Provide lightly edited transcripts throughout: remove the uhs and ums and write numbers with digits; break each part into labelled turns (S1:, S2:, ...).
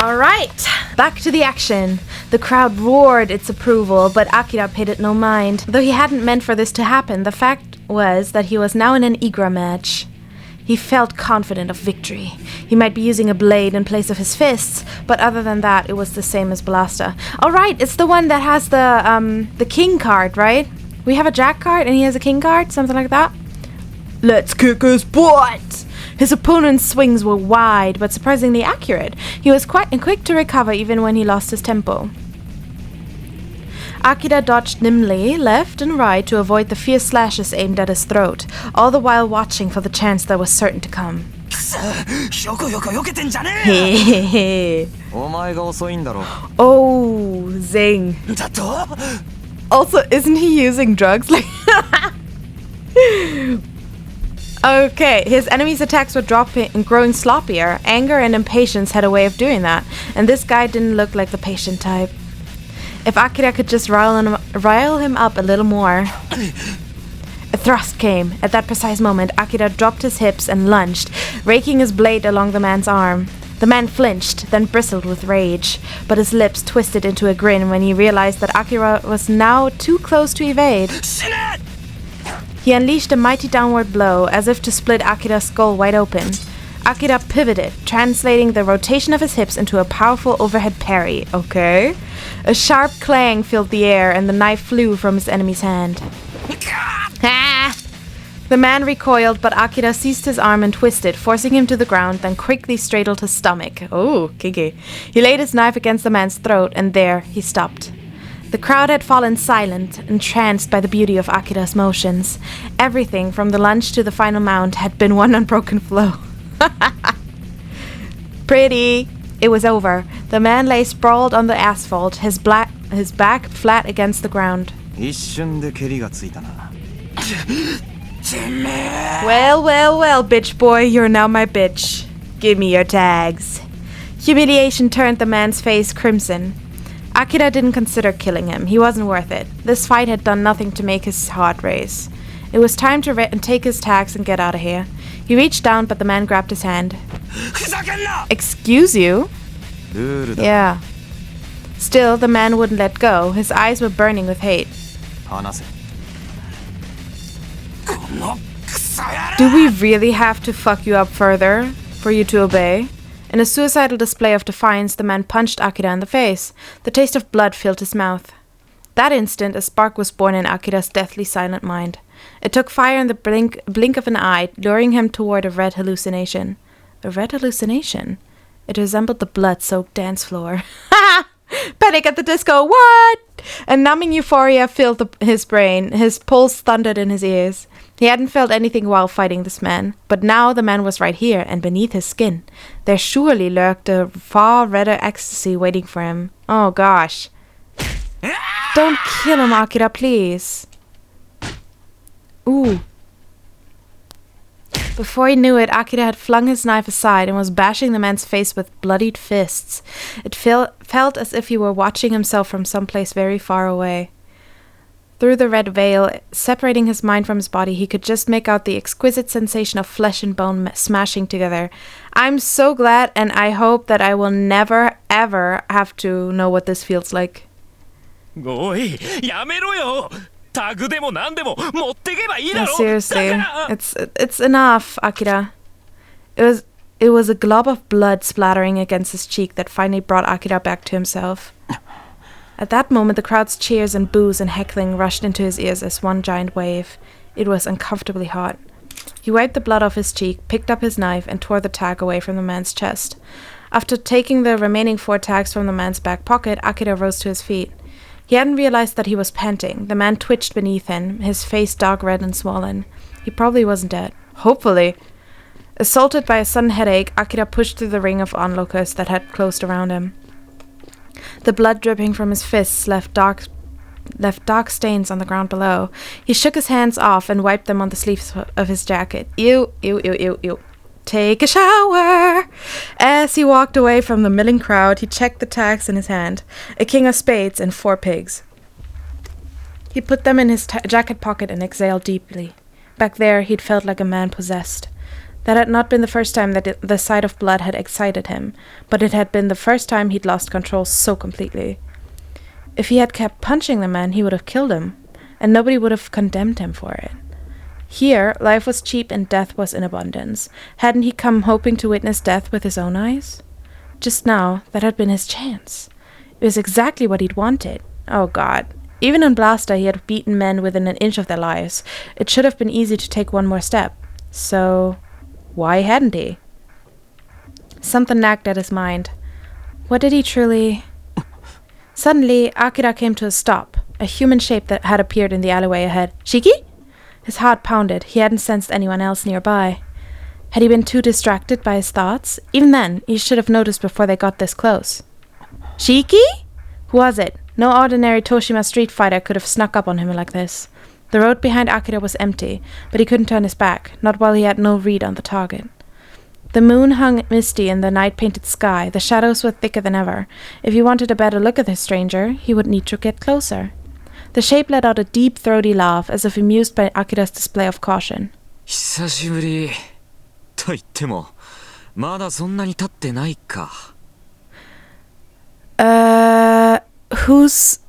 S1: Alright, back to the action. The crowd roared its approval, but Akira paid it no mind. Though he hadn't meant for this to happen, the fact was that he was now in an Igra match. He felt confident of victory. He might be using a blade in place of his fists, but other than that, it was the same as Blaster. Alright, it's the one that has the king card, right? We have a jack card and he has a king card, something like that. Let's kick his butt! His opponent's swings were wide, but surprisingly accurate. He was quite quick to recover even when he lost his tempo. Akira dodged nimbly left and right to avoid the fierce slashes aimed at his throat, all the while watching for the chance that was certain to come. Oh, zing. Also, isn't he using drugs? Okay, his enemy's attacks were dropping and growing sloppier. Anger and impatience had a way of doing that, and this guy didn't look like the patient type. If Akira could just rile him up a little more. A thrust came. At that precise moment, Akira dropped his hips and lunged, raking his blade along the man's arm. The man flinched, then bristled with rage, but his lips twisted into a grin when he realized that Akira was now too close to evade. He unleashed a mighty downward blow, as if to split Akira's skull wide open. Akira pivoted, translating the rotation of his hips into a powerful overhead parry. Okay. A sharp clang filled the air, and the knife flew from his enemy's hand. Ah! The man recoiled, but Akira seized his arm and twisted, forcing him to the ground, then quickly straddled his stomach. Oh, kinky. He laid his knife against the man's throat, and there he stopped. The crowd had fallen silent, entranced by the beauty of Akira's motions. Everything, from the lunge to the final mount, had been one unbroken flow. Pretty. It was over. The man lay sprawled on the asphalt, his back flat against the ground. Well, bitch boy, you're now my bitch. Give me your tags. Humiliation turned the man's face crimson. Akira didn't consider killing him. He wasn't worth it. This fight had done nothing to make his heart race. It was time to take his tags and get out of here. He reached down, but the man grabbed his hand. Excuse you? Yeah. Still, the man wouldn't let go. His eyes were burning with hate. Do we really have to fuck you up further for you to obey? In a suicidal display of defiance, the man punched Akira in the face. The taste of blood filled his mouth. That instant, a spark was born in Akira's deathly silent mind. It took fire in the blink of an eye, luring him toward a red hallucination. A red hallucination? It resembled the blood-soaked dance floor. Ha! Panic at the Disco, what? A numbing euphoria filled his brain. His pulse thundered in his ears. He hadn't felt anything while fighting this man, but now the man was right here and beneath his skin. There surely lurked a far redder ecstasy waiting for him. Oh gosh. Don't kill him, Akira, please. Ooh. Before he knew it, Akira had flung his knife aside and was bashing the man's face with bloodied fists. It felt as if he were watching himself from someplace very far away. Through the red veil, separating his mind from his body, he could just make out the exquisite sensation of flesh and bone smashing together. I'm so glad, and I hope that I will never, ever have to know what this feels like. No, seriously, it's enough, Akira. It was a glob of blood splattering against his cheek that finally brought Akira back to himself. At that moment, the crowd's cheers and boos and heckling rushed into his ears as one giant wave. It was uncomfortably hot. He wiped the blood off his cheek, picked up his knife, and tore the tag away from the man's chest. After taking the remaining 4 tags from the man's back pocket, Akira rose to his feet. He hadn't realized that he was panting. The man twitched beneath him, his face dark red and swollen. He probably wasn't dead. Hopefully. Assaulted by a sudden headache, Akira pushed through the ring of onlookers that had closed around him. The blood dripping from his fists left dark stains on the ground below. He shook his hands off and wiped them on the sleeves of his jacket. Ew. Take a shower! As he walked away from the milling crowd, he checked the tags in his hand. A king of spades and 4 pigs. He put them in his jacket pocket and exhaled deeply. Back there, he'd felt like a man possessed. That had not been the first time that the sight of blood had excited him, but it had been the first time he'd lost control so completely. If he had kept punching the man, he would have killed him, and nobody would have condemned him for it. Here, life was cheap and death was in abundance. Hadn't he come hoping to witness death with his own eyes? Just now, that had been his chance. It was exactly what he'd wanted. Oh God. Even in Blaster, he had beaten men within an inch of their lives. It should have been easy to take one more step. So, why hadn't he? Something nagged at his mind. What did he truly... Suddenly, Akira came to a stop, a human shape that had appeared in the alleyway ahead. Shiki? His heart pounded. He hadn't sensed anyone else nearby. Had he been too distracted by his thoughts? Even then, he should have noticed before they got this close. Shiki? Who was it? No ordinary Toshima street fighter could have snuck up on him like this. The road behind Akira was empty, but he couldn't turn his back, not while he had no read on the target. The moon hung misty in the night-painted sky. The shadows were thicker than ever. If he wanted a better look at the stranger, he would need to get closer. The shape let out a deep, throaty laugh, as if amused by Akira's display of caution.
S2: 久しぶりと言ってもまだそんなに経ってないか。
S1: Whose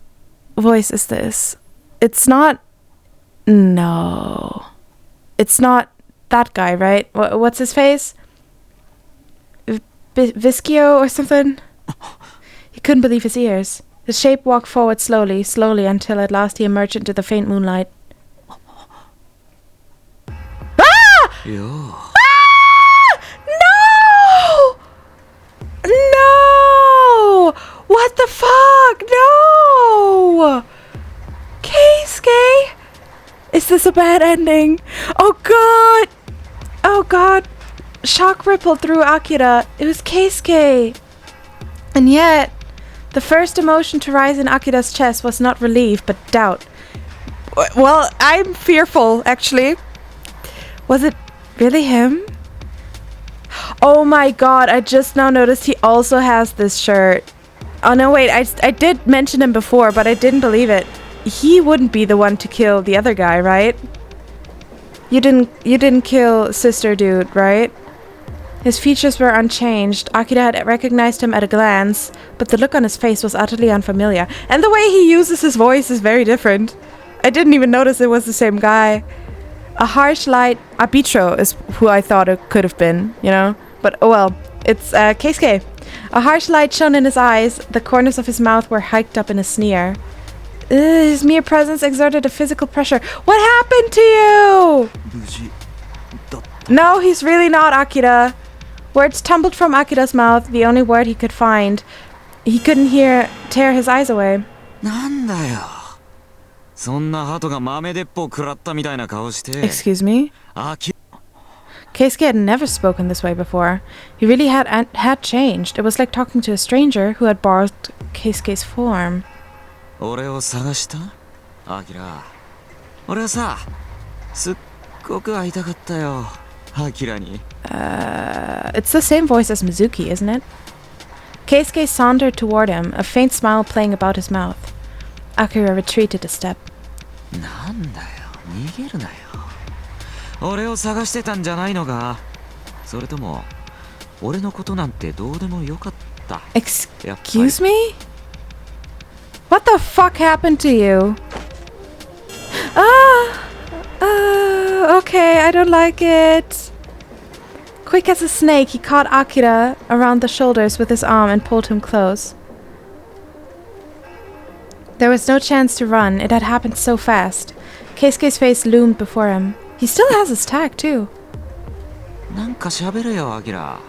S1: voice is this? It's not... No. It's not that guy, right? What's his face? Vischio or something? He couldn't believe his ears. The shape walked forward slowly, until at last he emerged into the faint moonlight. Ah!
S2: Yo.
S1: Ah! No! No! What the fuck? No! Keisuke? Is this a bad ending? Oh god! Oh god! Shock rippled through Akira. It was Keisuke. And yet, the first emotion to rise in Akira's chest was not relief, but doubt. Well, I'm fearful, actually. Was it really him? Oh my god, I just now noticed he also has this shirt. Oh no, wait, I did mention him before, but I didn't believe it. He wouldn't be the one to kill the other guy, right? You didn't kill Sister Dude, right? His features were unchanged. Akira had recognized him at a glance, but the look on his face was utterly unfamiliar. And the way he uses his voice is very different. I didn't even notice it was the same guy. A harsh light... Arbitro is who I thought it could have been, you know? But, oh well, it's Keisuke. A harsh light shone in his eyes. The corners of his mouth were hiked up in a sneer. His mere presence exerted a physical pressure. What happened to you? No, he's really not, Akira. Words tumbled from Akira's mouth, the only word he could find. He couldn't tear his eyes away.
S2: なんだよ。そんな鳩が豆鉄砲食らったみたいな顔して。
S1: Excuse me? Keisuke had never spoken this way before. He really had changed. It was like talking to a stranger who had borrowed Keisuke's form.
S2: 俺を探した？アキラ。俺はさ、すっごく会いたかったよ。アキラに。
S1: It's the same voice as Mizuki, isn't it? Keisuke sauntered toward him, a faint smile playing about his mouth. Akira retreated a step.
S2: なんだよ、逃げるなよ。俺を探してたんじゃないのか？それとも、俺のことなんてどうでもよかった。
S1: Excuse me? What the fuck happened to you? Okay, I don't like it. Quick as a snake, he caught Akira around the shoulders with his arm and pulled him close. There was no chance to run. It had happened so fast. Keisuke's face loomed before him. He still has his tag, too.
S2: なんか喋れよ、アキラ。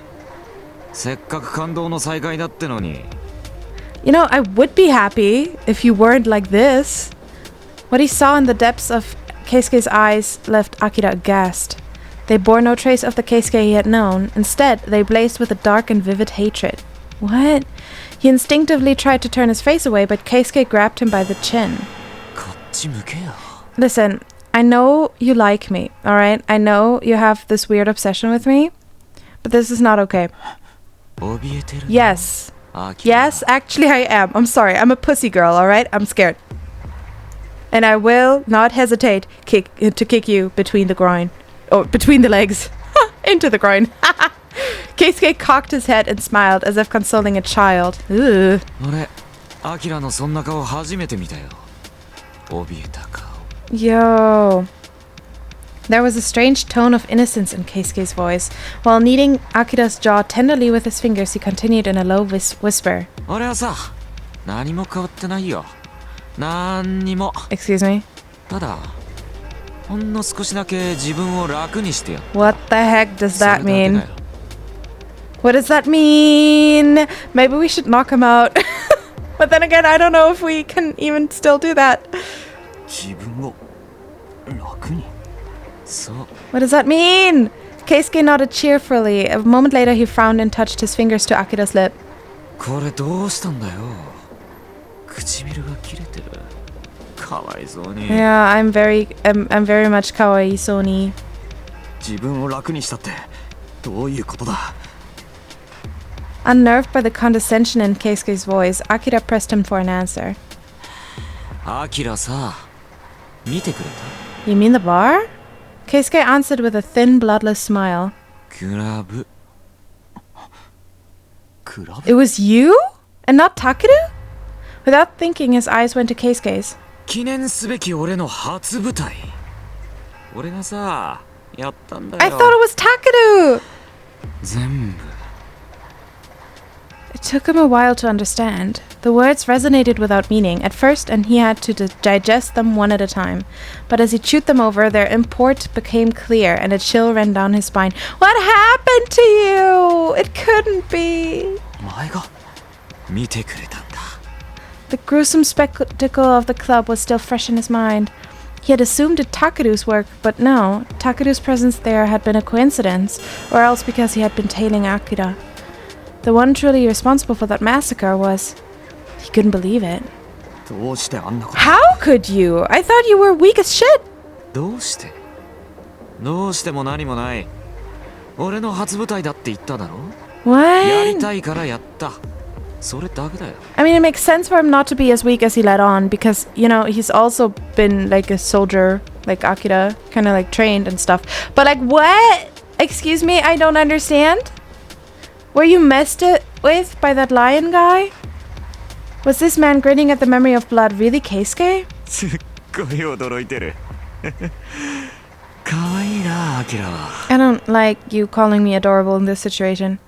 S2: せっかく感動の再会だってのに。
S1: You know, I would be happy if you weren't like this. What he saw in the depths of Keisuke's eyes left Akira aghast. They bore no trace of the Keisuke he had known. Instead, they blazed with a dark and vivid hatred. What? He instinctively tried to turn his face away, but Keisuke grabbed him by the chin.
S2: こっち向けよ。
S1: Listen, I know you like me, alright? I know you have this weird obsession with me, but this is not okay. Yes. Yes, actually I am. I'm sorry. I'm a pussy girl, alright? I'm scared. And I will not hesitate to kick you between the groin. Or between the legs. Into the groin. Keisuke cocked his head and smiled as if consoling a child. Ooh.
S2: 俺、アキラのそんな顔初めて見たよ。怯えた顔。
S1: Yo. There was a strange tone of innocence in Keisuke's voice. While kneading Akira's jaw tenderly with his fingers, he continued in a low whisper.
S2: 俺はさ、何も変わってないよ。何にも。
S1: Excuse me?
S2: ただ、ほんの少しだけ自分を楽にしてやった。
S1: What the heck does that mean? What does that mean? Maybe we should knock him out. But then again, I don't know if we can even still do that.
S2: 自分を楽に。そう。
S1: What does that mean? Keisuke nodded cheerfully. A moment later, he frowned and touched his fingers to Akira's lip.
S2: これどうしたんだよ。唇が切れてる。かわいそうに。
S1: Yeah, I'm very much kawaii Sony.
S3: 自分を楽にしたってどういうことだ?
S1: Unnerved by the condescension in Keisuke's voice, Akira pressed him for an answer.
S2: アキラさ、見てくれた?
S1: You mean the bar? Keisuke answered with a thin, bloodless smile.
S2: クラブ。
S3: クラブ?
S1: It was you? And not Takeru? Without thinking, his eyes went to Keisuke's.
S2: 記念すべき俺の初舞台。俺がさ、やったんだよ。
S1: I thought it was Takeru!
S2: 全部。
S1: It took him a while to understand. The words resonated without meaning at first, and he had to digest them one at a time. But as he chewed them over, their import became clear, and a chill ran down his spine. What happened to you? It couldn't be.
S2: お前が見てくれたんだ。
S1: The gruesome spectacle of the club was still fresh in his mind. He had assumed it Takeru's work, but no, Takeru's presence there had been a coincidence, or else because he had been tailing Akira. The one truly responsible for that massacre was... He couldn't believe it.
S3: どうしてあんなこと?
S1: How could you? I thought you were weak as shit!
S2: どうして?どうしても何もない。俺の初舞台だって言っただろ?
S1: What?
S2: やりたいからやった。それだけだよ。
S1: I mean, it makes sense for him not to be as weak as he let on, because, you know, he's also been like a soldier, like Akira, kind of like trained and stuff. But like, what? Excuse me, I don't understand? Were you messed with by that lion guy? Was this man grinning at the memory of blood really Keisuke?
S3: すっごい驚いてる。
S2: かわいいな、アキラは。
S1: I don't like you calling me adorable in this situation.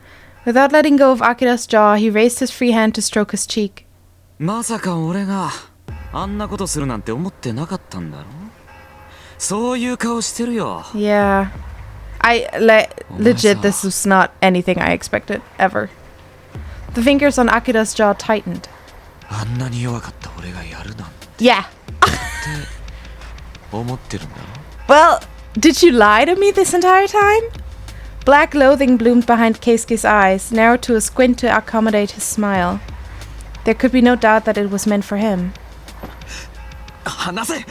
S1: Without letting go of Akira's jaw, he raised his free hand to stroke his cheek.
S2: まさか俺があんなことするなんて思ってなかったんだろ? そういう顔してるよ。
S1: Yeah. Legit, this was not anything I expected, ever. The fingers on Akira's jaw tightened.
S2: あんなに弱かった俺がやるなんて
S1: Yeah.
S2: 思ってるんだろ?
S1: Well, did you lie to me this entire time? Black loathing bloomed behind Keisuke's eyes, narrowed to a squint to accommodate his smile. There could be no doubt that it was meant for him.
S3: 離せ!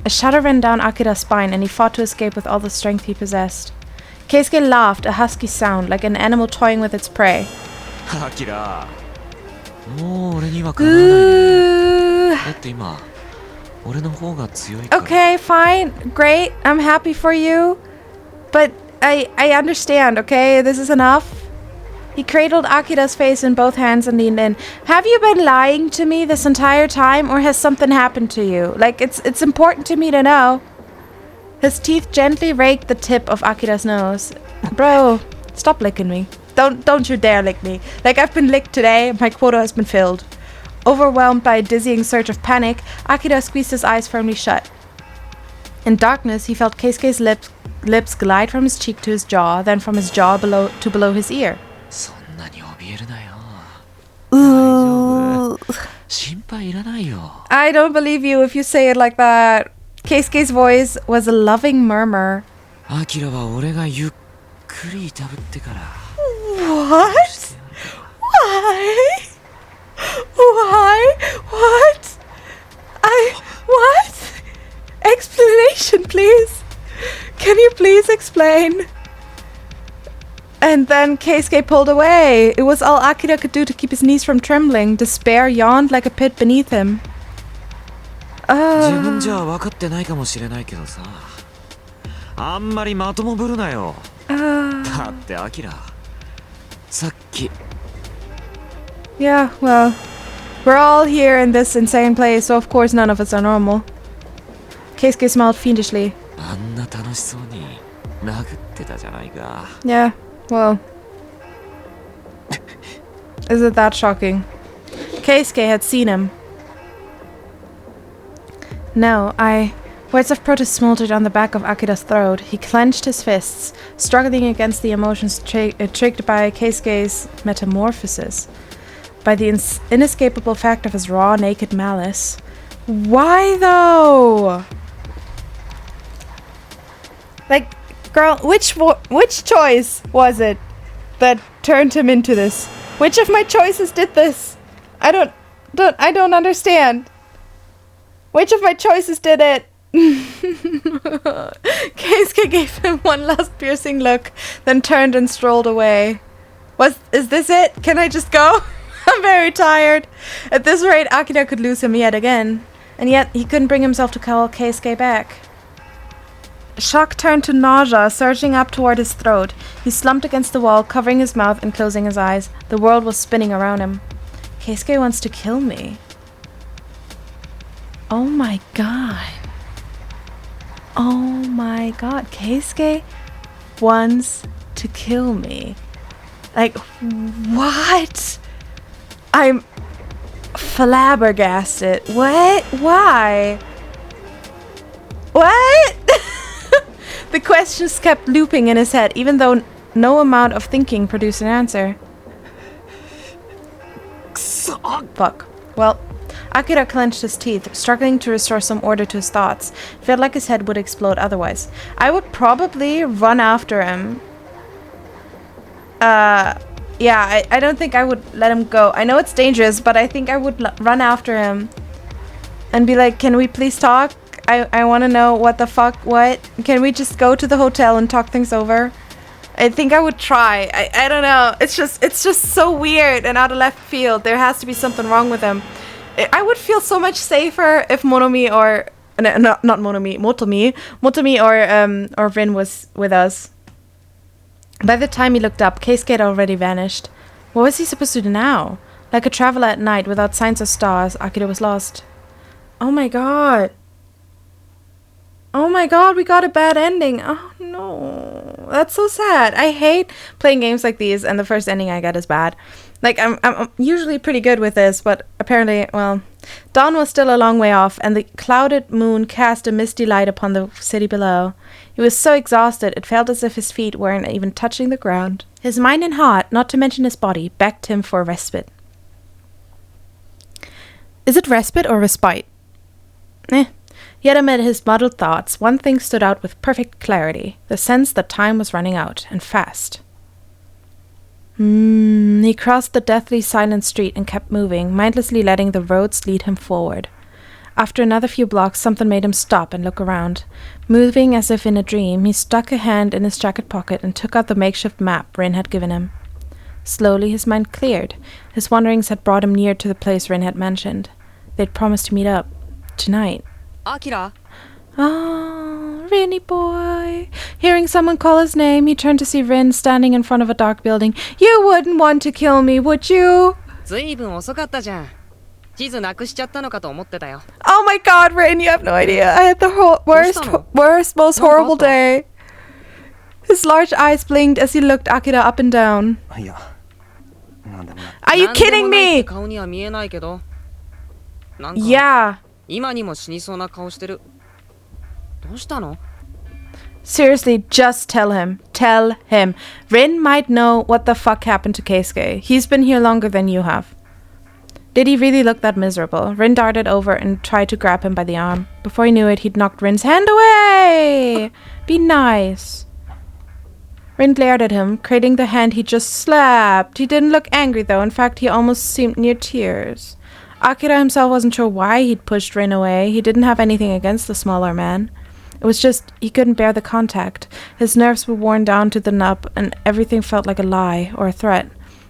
S1: A shudder ran down Akira's spine, and he fought to escape with all the strength he possessed. Keisuke laughed, a husky sound, like an animal toying with its prey.
S2: アキラ、もう俺にはかなわないね。だって今、俺の方が強いから。
S1: Okay, fine, great, I'm happy for you. But I understand, okay? This is enough. He cradled Akira's face in both hands and leaned in. Have you been lying to me this entire time, or has something happened to you? Like, it's important to me to know. His teeth gently raked the tip of Akira's nose. Bro, stop licking me. Don't you dare lick me. Like, I've been licked today, my quota has been filled. Overwhelmed by a dizzying surge of panic, Akira squeezed his eyes firmly shut. In darkness, he felt Keisuke's lips glide from his cheek to his jaw, then from his jaw to below his ear.
S2: そんなに怯えるなよ。
S1: Ooh.
S2: 大丈夫。心配いらないよ。
S1: I don't believe you if you say it like that. Keisuke's voice was a loving murmur.
S2: アキラは俺がゆっくりいたぶってから。
S1: What? Why? Why? What? What? Explanation, please. Can you please explain? And then Keisuke pulled away. It was all Akira could do to keep his knees from trembling. Despair yawned like a pit beneath him.
S2: 自分じゃ分かってないかもしれないけどさ。あんまりまともぶるなよ。だってアキラさっき
S1: Yeah, well, we're all here in this insane place, so of course none of us are normal. Keisuke smiled fiendishly.
S2: あんな楽しそうに殴ってたじゃないか
S1: Yeah, well, is it that shocking? Keisuke had seen him. No, Words of protest smoldered on the back of Akira's throat. He clenched his fists, struggling against the emotions triggered by Keisuke's metamorphosis, by the inescapable fact of his raw, naked malice. Why though? Like, girl, which choice was it that turned him into this? Which of my choices did this? I don't understand. Which of my choices did it? Keisuke gave him one last piercing look, then turned and strolled away. Is this it? Can I just go? I'm very tired. At this rate, Akira could lose him yet again. And yet, he couldn't bring himself to call Keisuke back. Shock turned to nausea, surging up toward his throat. He slumped against the wall, covering his mouth and closing his eyes. The world was spinning around him. Keisuke wants to kill me. Oh my god. Oh my god. Keisuke wants to kill me. Like, what? I'm flabbergasted. What? Why? What? The questions kept looping in his head, even though no amount of thinking produced an answer. Fuck. Well, Akira clenched his teeth, struggling to restore some order to his thoughts. It felt like his head would explode otherwise. I would probably run after him. Yeah, I don't think I would let him go. I know it's dangerous, but I think I would run after him and be like, can we please talk? I want to know what the fuck, what? Can we just go to the hotel and talk things over? I think I would try. I don't know. It's just so weird and out of left field. There has to be something wrong with him. I would feel so much safer if Motomi or... not Motomi, or Rin was with us. By the time he looked up, Keisuke had already vanished. What was he supposed to do now? Like a traveler at night without signs or stars, Akira was lost. Oh my god. Oh my god, we got a bad ending. Oh no. That's so sad. I hate playing games like these and the first ending I get is bad. Like, I'm usually pretty good with this, but apparently, well, dawn was still a long way off, and the clouded moon cast a misty light upon the city below. He was so exhausted, it felt as if his feet weren't even touching the ground. His mind and heart, not to mention his body, begged him for respite. Is it respite or respite? Yet amid his muddled thoughts, one thing stood out with perfect clarity, the sense that time was running out, and fast. He crossed the deathly silent street and kept moving, mindlessly letting the roads lead him forward. After another few blocks, something made him stop and look around. Moving as if in a dream, he stuck a hand in his jacket pocket and took out the makeshift map Rin had given him. Slowly his mind cleared. His wanderings had brought him near to the place Rin had mentioned. They'd promised to meet up. Tonight.
S4: Akira!
S1: Oh, Rinny boy. Hearing someone call his name, he turned to see Rin standing in front of a dark building. You wouldn't want to kill me, would you?
S4: ずいぶん遅かったじゃん。地図なくしちゃったのかと思ってたよ。
S1: Oh my god, Rin, you have no idea. I had the worst, most horrible day. His large eyes blinked as he looked Akira up and down. Are you kidding me?
S4: 顔には見えないけど。なんか
S1: Yeah.
S4: 今にも死にそうな顔してる。どうしたの?
S1: Seriously, just tell him. Tell him. Rin might know what the fuck happened to Keisuke. He's been here longer than you have. Did he really look that miserable? Rin darted over and tried to grab him by the arm. Before he knew it, he'd knocked Rin's hand away! Be nice. Rin glared at him, cradling the hand he just slapped. He didn't look angry though. In fact, he almost seemed near tears. Akira himself wasn't sure why he'd pushed Rin away. He didn't have anything against the smaller man. It was just he couldn't bear the contact. His nerves were worn down to the nub, and everything felt like a lie or a threat.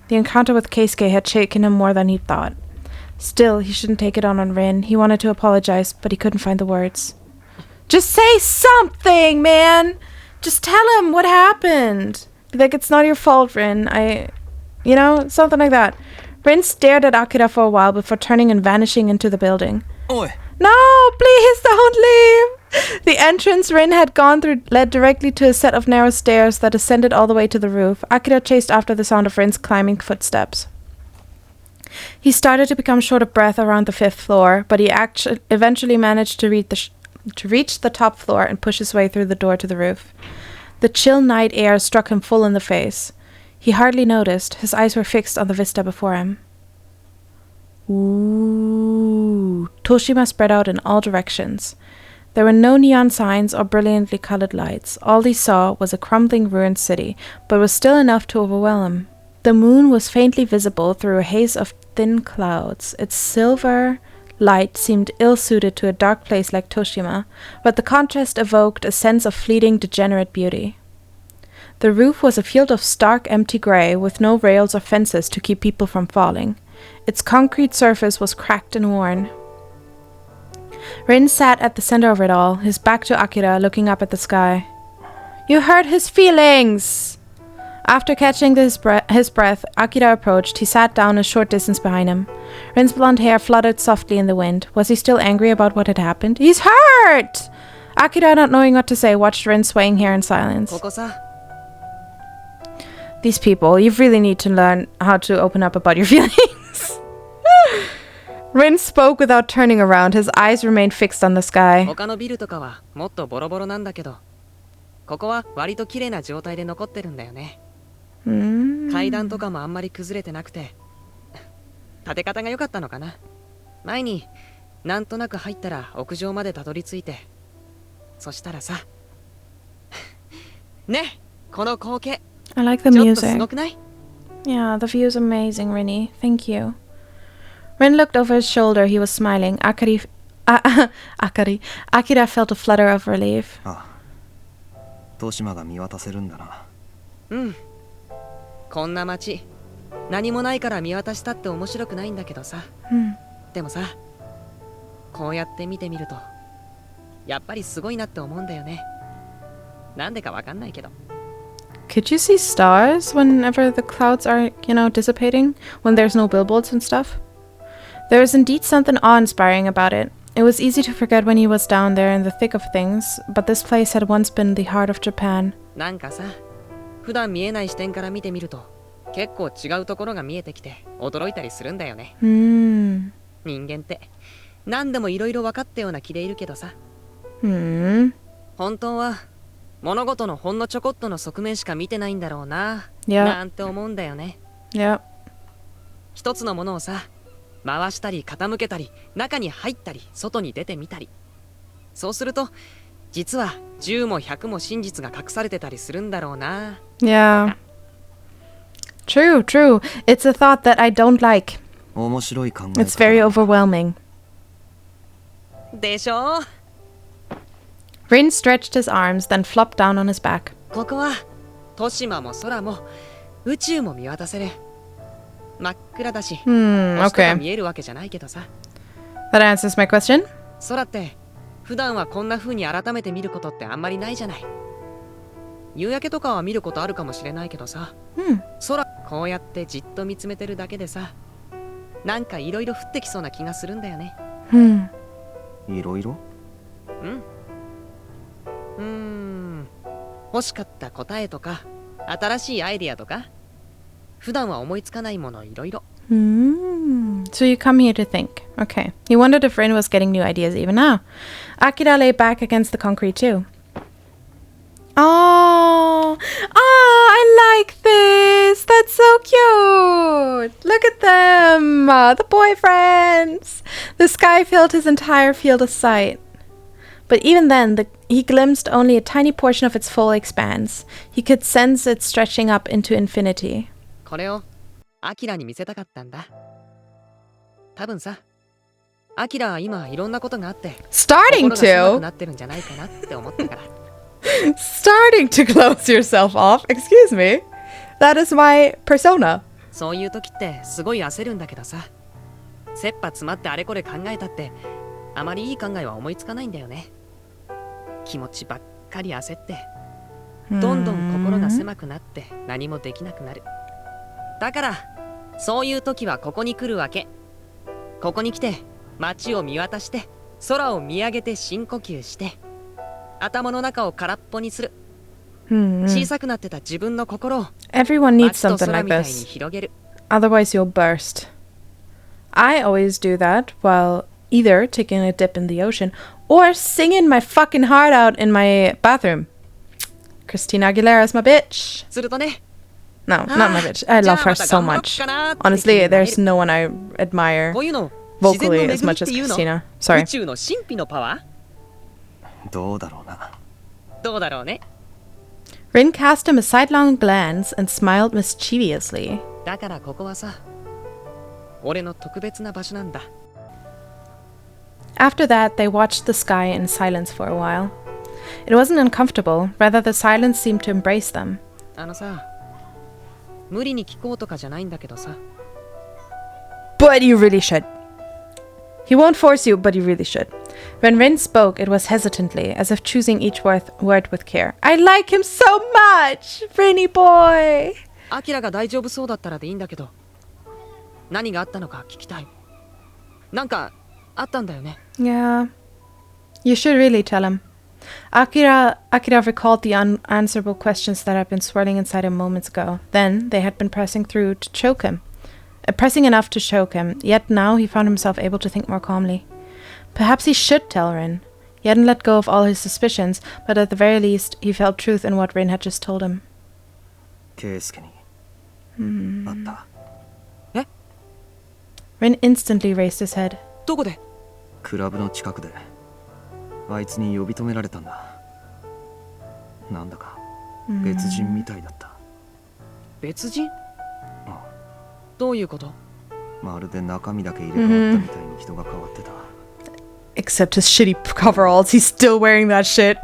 S1: The encounter with Keisuke had shaken him more than he'd thought. Still, he shouldn't take it on Rin. He wanted to apologize, but he couldn't find the words. Just say something, man! Just tell him what happened. Be like, it's not your fault, Rin. Something like that. Rin stared at Akira for a while before turning and vanishing into the building.
S3: Oi!
S1: No, please don't leave. The entrance Rin had gone through led directly to a set of narrow stairs that ascended all the way to the roof. Akira chased after the sound of Rin's climbing footsteps. He started to become short of breath around the 5th floor, but he eventually managed to reach the top floor and push his way through the door to the roof. The chill night air struck him full in the face. He hardly noticed. His eyes were fixed on the vista before him. Ooh. Toshima spread out in all directions. There were no neon signs or brilliantly colored lights. All he saw was a crumbling ruined city, but was still enough to overwhelm him. The moon was faintly visible through a haze of thin clouds. Its silver light seemed ill-suited to a dark place like Toshima, but the contrast evoked a sense of fleeting, degenerate beauty. The roof was a field of stark, empty grey, with no rails or fences to keep people from falling. Its concrete surface was cracked and worn. Rin sat at the center of it all, his back to Akira, looking up at the sky. You hurt his feelings! After catching his breath, Akira approached. He sat down a short distance behind him. Rin's blonde hair fluttered softly in the wind. Was he still angry about what had happened? He's hurt! Akira, not knowing what to say, watched Rin swaying here in silence. These people, you really need to learn how to open up about your feelings. Rin spoke without turning around. His eyes remained fixed on the sky.
S4: 他のビルとかはもっとボロボロなんだけど、ここは割と綺麗な状態で残ってるんだよね。階段とかもあんまり崩れてなくて、建て方が良かったのかな。前になんとなく入ったら屋上までたどり着いて、そしたらさ、ね、この光景。
S1: I like the
S4: ちょっとす
S1: music.
S4: ごくない？
S1: Yeah, the view is amazing, Rinny. Thank you. Rin looked over his shoulder. He was smiling. Akira felt a flutter of relief.
S3: ああ、トシマが見渡せるんだな。
S4: うん。こんな街、何もないから見渡したって面白くないんだけどさ。でもさ、こうやって見てみると、やっぱりすごいなって思うんだよね。なんでかわかんないけど。
S1: Could you see stars whenever the clouds are, dissipating? When there's no billboards and stuff? There was indeed something awe-inspiring about it. It was easy to forget when he was down there in the thick of things, but this place had once been the heart of Japan.
S4: なんかさ、普段見えない視点から見てみると、結構違うところが見えてきて驚いたりするんだよね。人間って何でもいろいろ分かったような気でいるけどさ。本当は物事のほんのちょこっとの側面しか見てないんだろうな、なんて思うんだよね。一つのものをさ、回したり傾けたり、中に入ったり、外に出てみたり。そうすると、実は10も100も真実が隠されてたりするんだろうな。
S1: Yeah. True. It's a thought that I don't like.
S3: 面白い考え。
S1: It's very overwhelming.
S4: でしょ？
S1: Rin stretched his arms, then flopped down on his back.
S4: ここは、都島も空も宇宙も見渡せる。真っ暗だし、星とか見えるわけじゃないけどさ。
S1: That answers my question.
S4: 空って普段はこんな風に改めて見ることってあんまりないじゃない。夕焼けとかは見ることあるかもしれないけどさ、空こうやってじっと見つめてるだけでさ、なんかいろいろ降ってきそうな気がするんだよね。
S3: いろいろ？
S4: 欲しかった答えとか、新しいアイディアとか、普段は思いつかないものいろいろ。
S1: So you come here to think. Okay. He wondered if Rin was getting new ideas even now. Akira lay back against the concrete too. Oh, I like this. That's so cute. Look at them. The boyfriends. The sky filled his entire field of sight. But even then, he glimpsed only a tiny portion of its full expanse. He could sense it stretching up into infinity.
S4: これをアキラに見せたかったんだ。多分さ、アキラは今いろんなことがあって、
S1: Starting
S4: 心が狭く
S1: to
S4: なってるんじゃないかなって思ったから。
S1: Starting to close yourself off. Excuse me. That is my persona.
S4: そういう時ってすごい焦るんだけどさ、切羽詰まってあれこれ考えたって、あまりいい考えは思いつかないんだよね。気持ちばっかり焦って、どんどん心が狭くなって何もできなくなる。だからそういう時はここに来るわけ。ここに来て街を見渡して空を見上げて深呼吸して頭の中を空っぽにする。小さくなってた自分の心を
S1: Everyone needs
S4: 街と
S1: something
S4: 空
S1: like
S4: みたいに
S1: this.
S4: 広げる。
S1: Otherwise, you'll burst. I always do that while either taking a dip in the ocean or singing my fucking heart out in my bathroom. Christina Aguilera's my bitch.
S4: するとね、
S1: No, not my bitch. I love her so much. Honestly, there's no one I admire
S4: こういうの自然の
S1: vocally
S4: 恵
S1: as
S4: みっ
S1: much
S4: て
S1: as
S4: いうの？
S1: Christina.
S4: 宇
S1: Sorry.
S4: 宙の神秘のパワー？
S3: どうだろうな。
S4: どうだろうね。
S1: Rin cast him a sidelong glance and smiled mischievously.
S4: だからここはさ、俺の特別な場所なんだ。
S1: After that, they watched the sky in silence for a while. It wasn't uncomfortable, rather the silence seemed to embrace them.
S4: あのさ、無理に聞こうとかじゃないんだけどさ。
S1: But you really should. He won't force you, but you really should. When Rin spoke, it was hesitantly, as if choosing each word with care. I like him so much! Rinny boy!
S4: アキラが大丈夫そうだったらでいいんだけど、何があったのか聞きたい。なんかあったんだよね。
S1: Yeah. You should really tell him. Akira recalled the unanswerable questions that had been swirling inside him moments ago. Then they had been pressing through to choke him. Pressing enough to choke him, yet now he found himself able to think more calmly. Perhaps he should tell Rin. He hadn't let go of all his suspicions, but at the very least, he felt truth in what Rin had just told him.
S3: 圭介に会った。
S1: Rin instantly raised his head.
S4: どこで？
S3: クラブの近くであいつに呼び止められたんだ。なんだか別人みたいだった。
S4: 別人？どういうこと？
S3: まるで中身だけ入れ替わったみたいに人が変わってた。
S1: Except his shitty coveralls, he's still wearing that shit.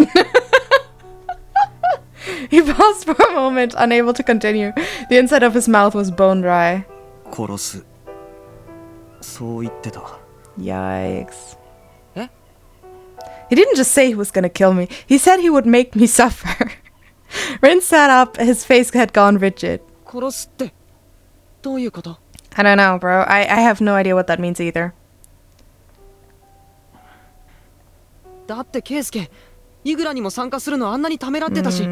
S1: He paused for a moment, unable to continue. The inside of his mouth was bone dry.
S3: 殺す。そう言ってた。
S1: Yikes.
S4: Eh?
S1: He didn't just say he was gonna kill me. He said he would make me suffer. Rin sat up, his face had gone rigid.
S4: 殺すってどういうこと？
S1: I don't know, bro. I have no idea what that means either.
S4: だって圭介、イグラにも参加するのあんなにためらってたし、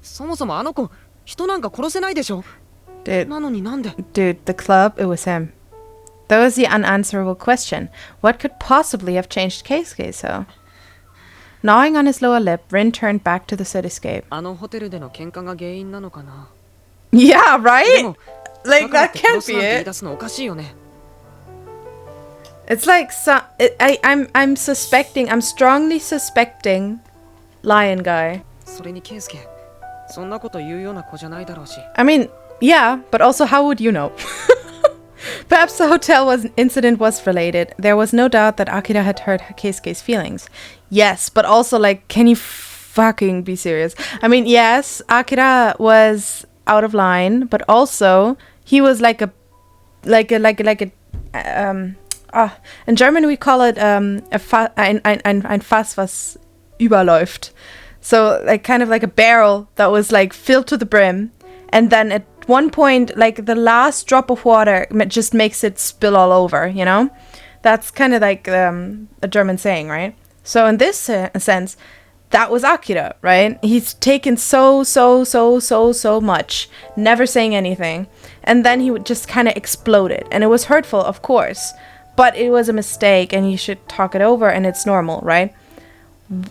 S4: そもそもあの子人なんか殺せないでしょ。
S1: Dude,
S4: なのになんで？
S1: the club, it was him. That was the unanswerable question. What could possibly have changed Keisuke so? Gnawing on his lower lip, Rin turned back to the cityscape.
S4: あのホテルでの喧嘩が原因なのかな。
S1: Yeah,
S4: で
S1: right?
S4: も
S1: Like,
S4: だからっ
S1: that
S4: て
S1: can't
S4: 殺す
S1: be
S4: なんて言い
S1: it.
S4: 出すのおかしいよね。
S1: It's like I'm strongly suspecting Lion Guy.
S4: それに圭介、そんなこと言うような子じゃないだろうし。
S1: I mean, yeah, but also how would you know? Perhaps the hotel incident was related. There was no doubt that Akira had hurt Keisuke's feelings. Yes, but also like, can you fucking be serious? I mean, yes, Akira was out of line, but also he was in German we call it ein Fass, was überläuft. So like kind of like a barrel that was like filled to the brim, and then at one point like the last drop of water just makes it spill all over, you know? That's kind of like a German saying, right? So in this sense, that was Akira, right? He's taken so much, never saying anything, and then he would just kind of exploded, and it was hurtful, of course, but it was a mistake, and you should talk it over, and it's normal, right?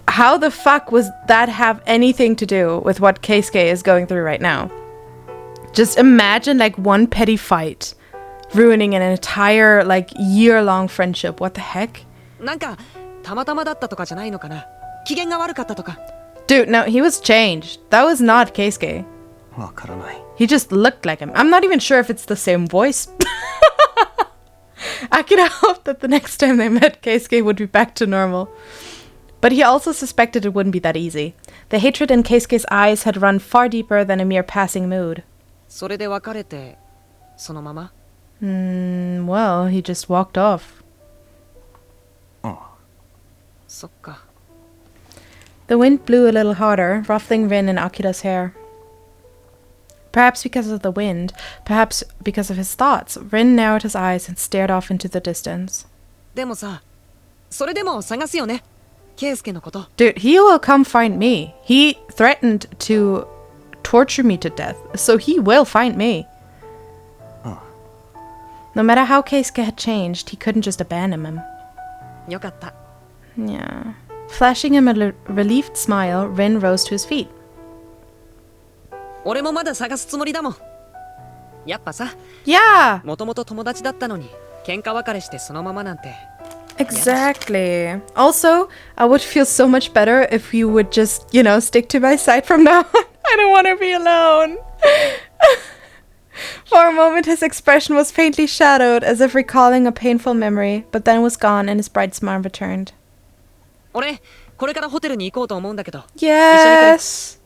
S1: How the fuck was that have anything to do with what Keisuke is going through right now? Just imagine like one petty fight ruining an entire like year-long friendship. What the heck?
S4: なんかたまたまだったとかじゃないのかな。機嫌が悪かったとか。
S1: Dude, no, he was changed. That was not Keisuke.
S3: わからない。
S1: He just looked like him. I'm not even sure if it's the same voice. Akira hoped that the next time they met, Keisuke would be back to normal. But he also suspected it wouldn't be that easy. The hatred in Keisuke's eyes had run far deeper than a mere passing mood.
S4: それで別れてそのまま？
S1: Well, he just walked off.
S3: ああ。
S4: そっか。
S1: The wind blew a little harder, ruffling Rin and Akira's hair. Perhaps because of the wind, perhaps because of his thoughts, Rin narrowed his eyes and stared off into the distance.
S4: でもさ、それでも探すよね。ケイスケのこと。
S1: Dude, he will come find me. He threatened to torture me to death, so he will find me. No matter how Keisuke had changed, he couldn't just abandon him.
S4: よかった。
S1: Yeah. Flashing him a relieved smile, Rin rose to his feet.
S4: 俺もまだ探すつもりだもん。やっぱさ、
S1: Yeah!
S4: もともと友達だったのに、喧嘩別れしてそのままなんて。
S1: Exactly. Also, I would feel so much better if you would just, stick to my side from now on. I don't want to be alone. For a moment, his expression was faintly shadowed, as if recalling a painful memory, but then was gone and his bright smile returned.
S4: 俺、これからホテルに行こうと思うんだけど。
S1: Yes!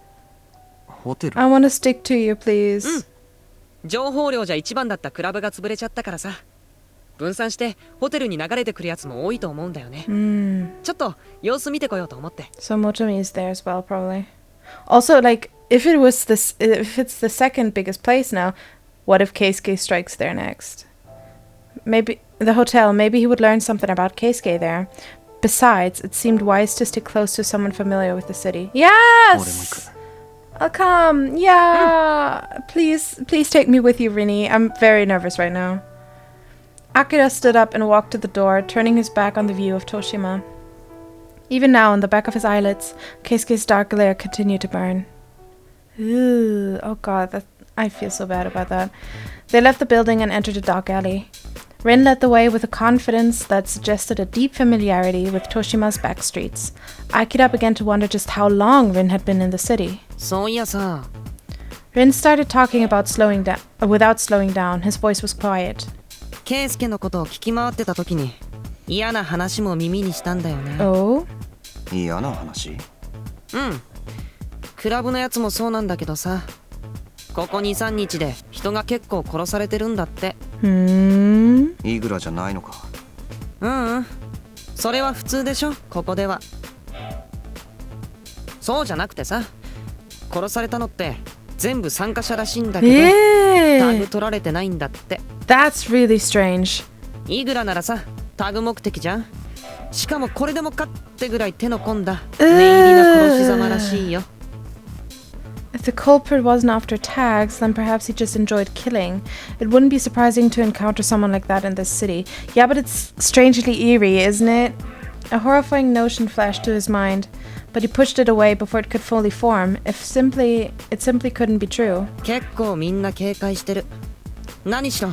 S3: ホテル
S1: I want to stick to you, please.
S4: 情報量じゃ一番だったクラブが潰れちゃったからさ。分散してホテルに流れてくるやつも多いと思うんだよね。ちょっと様子見てこようと思って。
S1: So Motomi is there as well, probably. Also, like, if it's the second biggest place now, what if Keisuke strikes there next? Maybe the hotel, maybe he would learn something about Keisuke there. Besides, it seemed wise to stick close to someone familiar with the city. Yes! I'll come. Yeah. Please take me with you, Rini. I'm very nervous right now. Akira stood up and walked to the door, turning his back on the view of Toshima. Even now, on the back of his eyelids, Keisuke's dark glare continued to burn. Ooh, oh god, I feel so bad about that. They left the building and entered a dark alley. Rin led the way with a confidence that suggested a deep familiarity with Toshima's back streets. Akira began to wonder just how long Rin had been in the city.
S4: そういやさ。
S1: Rin started talking about without slowing down. His voice was quiet.
S4: ケイスケのことを聞き回ってた時に嫌な話も耳にしたんだよね。
S1: Oh?
S3: 嫌な話？
S4: うん。クラブのやつもそうなんだけどさ。ここ 2,3 日で人が結構殺されてるんだって。
S3: イグラじゃないのか？
S4: それは普通でしょ、ここでは。そうじゃなくてさ、殺されたのって全部参加者らしいんだけど、タグ取られてないんだって。
S1: That's really strange.
S4: イグラならさ、タグ目的じゃん。しかもこれでもかってぐらい手の込んだ念入りな殺し様らしいよ。
S1: If the culprit wasn't after tags, then perhaps he just enjoyed killing. It wouldn't be surprising to encounter someone like that in this city. Yeah, but it's strangely eerie, isn't it? A horrifying notion flashed to his mind, but he pushed it away before it could fully form. It simply couldn't be true.
S4: 結構みんな警戒してる。何しろ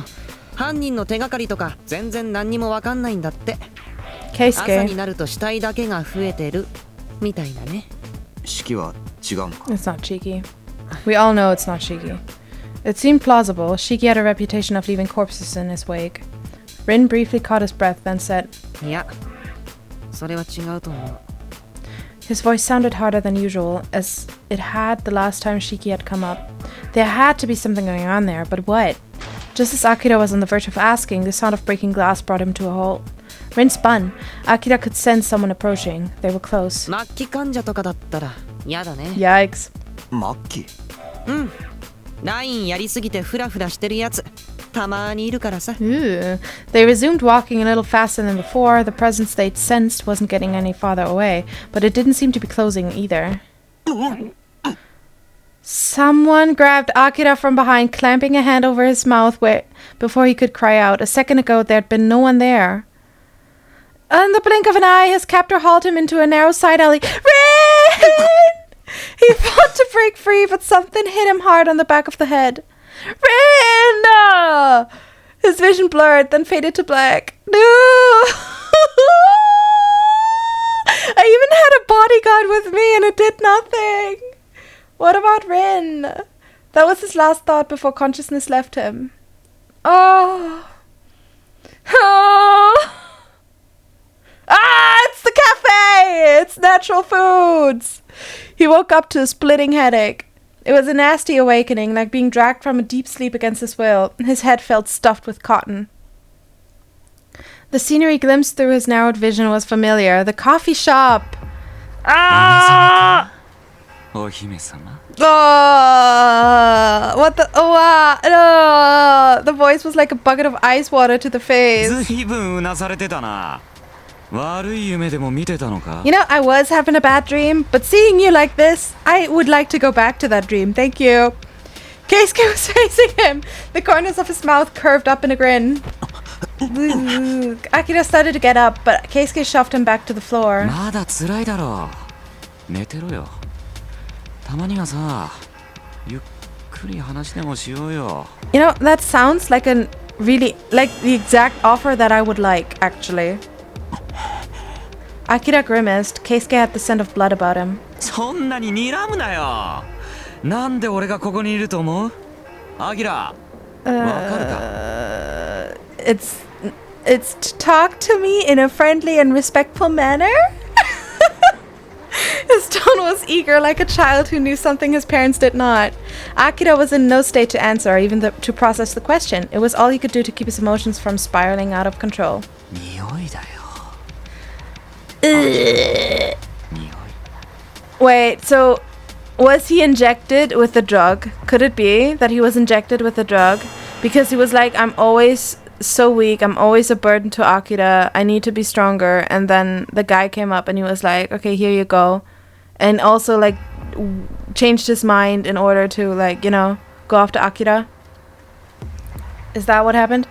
S4: 犯人の手がかりとか全然何にもわかんないんだって。朝になると死体だけが増えてるみたいなね。
S3: 式は違うのか？
S1: It's not Shiki. We all know it's not Shiki. It seemed plausible. Shiki had a reputation of leaving corpses in his wake. Rin briefly caught his breath, then said,
S4: いや、それは違うと思う。
S1: His voice sounded harder than usual, as it had the last time Shiki had come up. There had to be something going on there, but what? Just as Akira was on the verge of asking, the sound of breaking glass brought him to a halt. Rin spun. Akira could sense someone approaching. They were close.
S4: 末期患者とかだったら嫌だね。
S1: Yikes.
S3: 末期？
S4: ラインやりすぎてフラフラしてるやつたまにいるからさ。
S1: Ooh. They resumed walking a little faster than before. The presence they'd sensed wasn't getting any farther away, but it didn't seem to be closing either. Someone grabbed Akira from behind, clamping a hand over his mouth before he could cry out. A second ago, there'd been no one there. In the blink of an eye, his captor hauled him into a narrow side alley. Rin! He fought to break free, but something hit him hard on the back of the head. Rin! His vision blurred, then faded to black. No! I even had a bodyguard with me and it did nothing. What about Rin? That was his last thought before consciousness left him. Oh. It's the cafe! It's natural foods! He woke up to a splitting headache. It was a nasty awakening, like being dragged from a deep sleep against his will. His head felt stuffed with cotton. The scenery glimpsed through his narrowed vision was familiar. The coffee shop! Ah!
S2: お姫様
S1: What the? Oh, wow. No. The voice was like a bucket of ice water to the face.
S2: ずいぶんうなされてたな。悪い夢でも見てたのか
S1: You know, I was having a bad dream, but seeing you like this, I would like to go back to that dream. Thank you. Keisuke was facing him, the corners of his mouth curved up in a grin. Akira started to get up, but Keisuke shoved him back to the floor.
S2: まだ辛いだろう。寝てろよ。たまにはさ、ゆっくり話でもしようよ。
S1: You know, that sounds like the exact offer that I would like, actually. Akira grimaced. Keisuke had the scent of blood about him.
S2: そんなに睨むなよ。なんで俺がここにいると思う？アキラ。わかるか？
S1: It's to talk to me in a friendly and respectful manner? His tone was eager, like a child who knew something his parents did not. Akira was in no state to answer or even to process the question. It was all he could do to keep his emotions from spiraling out of control.
S2: 匂いだよ。匂い。
S1: Wait, so was he injected with the drug? Could it be that he was injected with the drug? Because he was like, I'm always so weak, I'm always a burden to Akira, I need to be stronger. And then the guy came up and he was like, okay, here you go. And also like changed his mind in order to like, you know, go after Akira. Is that what happened?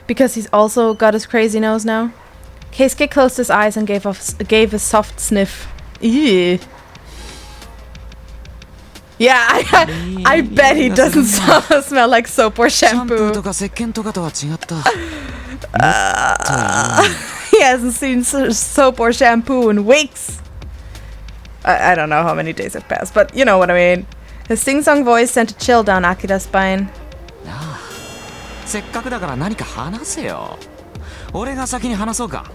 S1: Because he's also got his crazy nose now. Keisuke closed his eyes and gave a soft sniff. Ew. Yeah, I bet he doesn't smell like soap or
S2: シャンプー
S1: shampoo.
S2: とか石鹸とかとは違った。
S1: He hasn't seen soap or shampoo in weeks. I don't know how many days have passed, but you know what I mean. His sing-song voice sent a chill down Akira's spine.
S2: なあ、せっかくだから何か話せよ。俺が先に話そうか。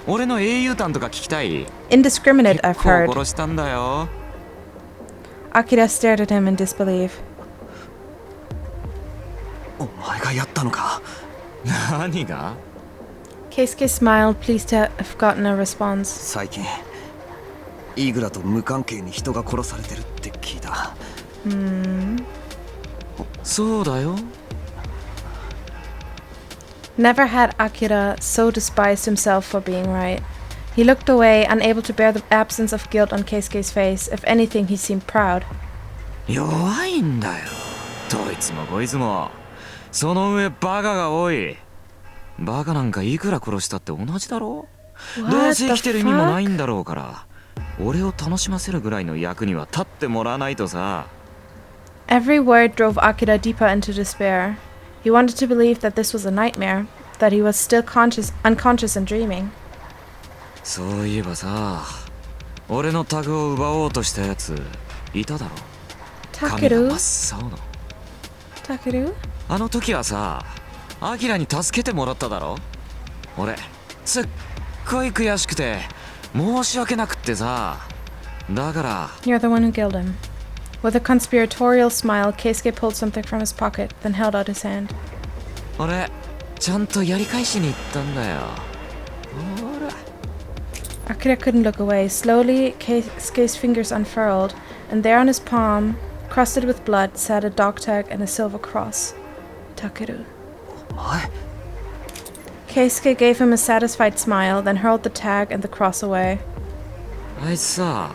S2: 俺の英雄譚とか聞きたい。
S1: Indiscriminate, I've
S2: 結構
S1: heard.
S2: 殺したんだよ。
S1: Akira stared at him in disbelief.
S3: お前がやったのか。
S2: 何が
S1: Keisuke smiled, pleased to have gotten a response.
S3: 最近イグラと無関係に人が殺されてるって聞いた。
S2: そうだよ。
S1: Never had Akira so despised himself for being right. He looked away, unable to bear the absence of guilt on Keisuke's face. If anything, he seemed proud.
S2: 弱いんだよ。どいつもこいつも。その上バカが多い。バカなんかいくら殺したって同じだろ。どうせ生きてる意味もないんだろうから。俺を楽しませるぐらいの役には立ってもらわないとさ。
S1: Every word drove Akira deeper into despair. He wanted to believe that this was a nightmare, that he was still unconscious and dreaming.
S2: そういえばさ、俺のタグを奪おうとしたやついただろ。髪が
S1: Takeru?
S2: 真っ青の。
S1: Takeru?
S2: あの時はさ、アキラに助けてもらっただろ。俺すっごい悔しくて申し訳なくってさ。だから。
S1: You're the one who killed him. With a conspiratorial smile, Keisuke pulled something from his pocket, then held out his hand.
S2: 俺ちゃんとやり返しに行ったんだよ。ほら。
S1: Akira couldn't look away. Slowly, Keisuke's fingers unfurled, and there on his palm, crusted with blood, sat a dog tag and a silver cross. Takeru.
S3: お前
S1: Keisuke gave him a satisfied smile, then hurled the tag and the cross away.
S2: あいつさ、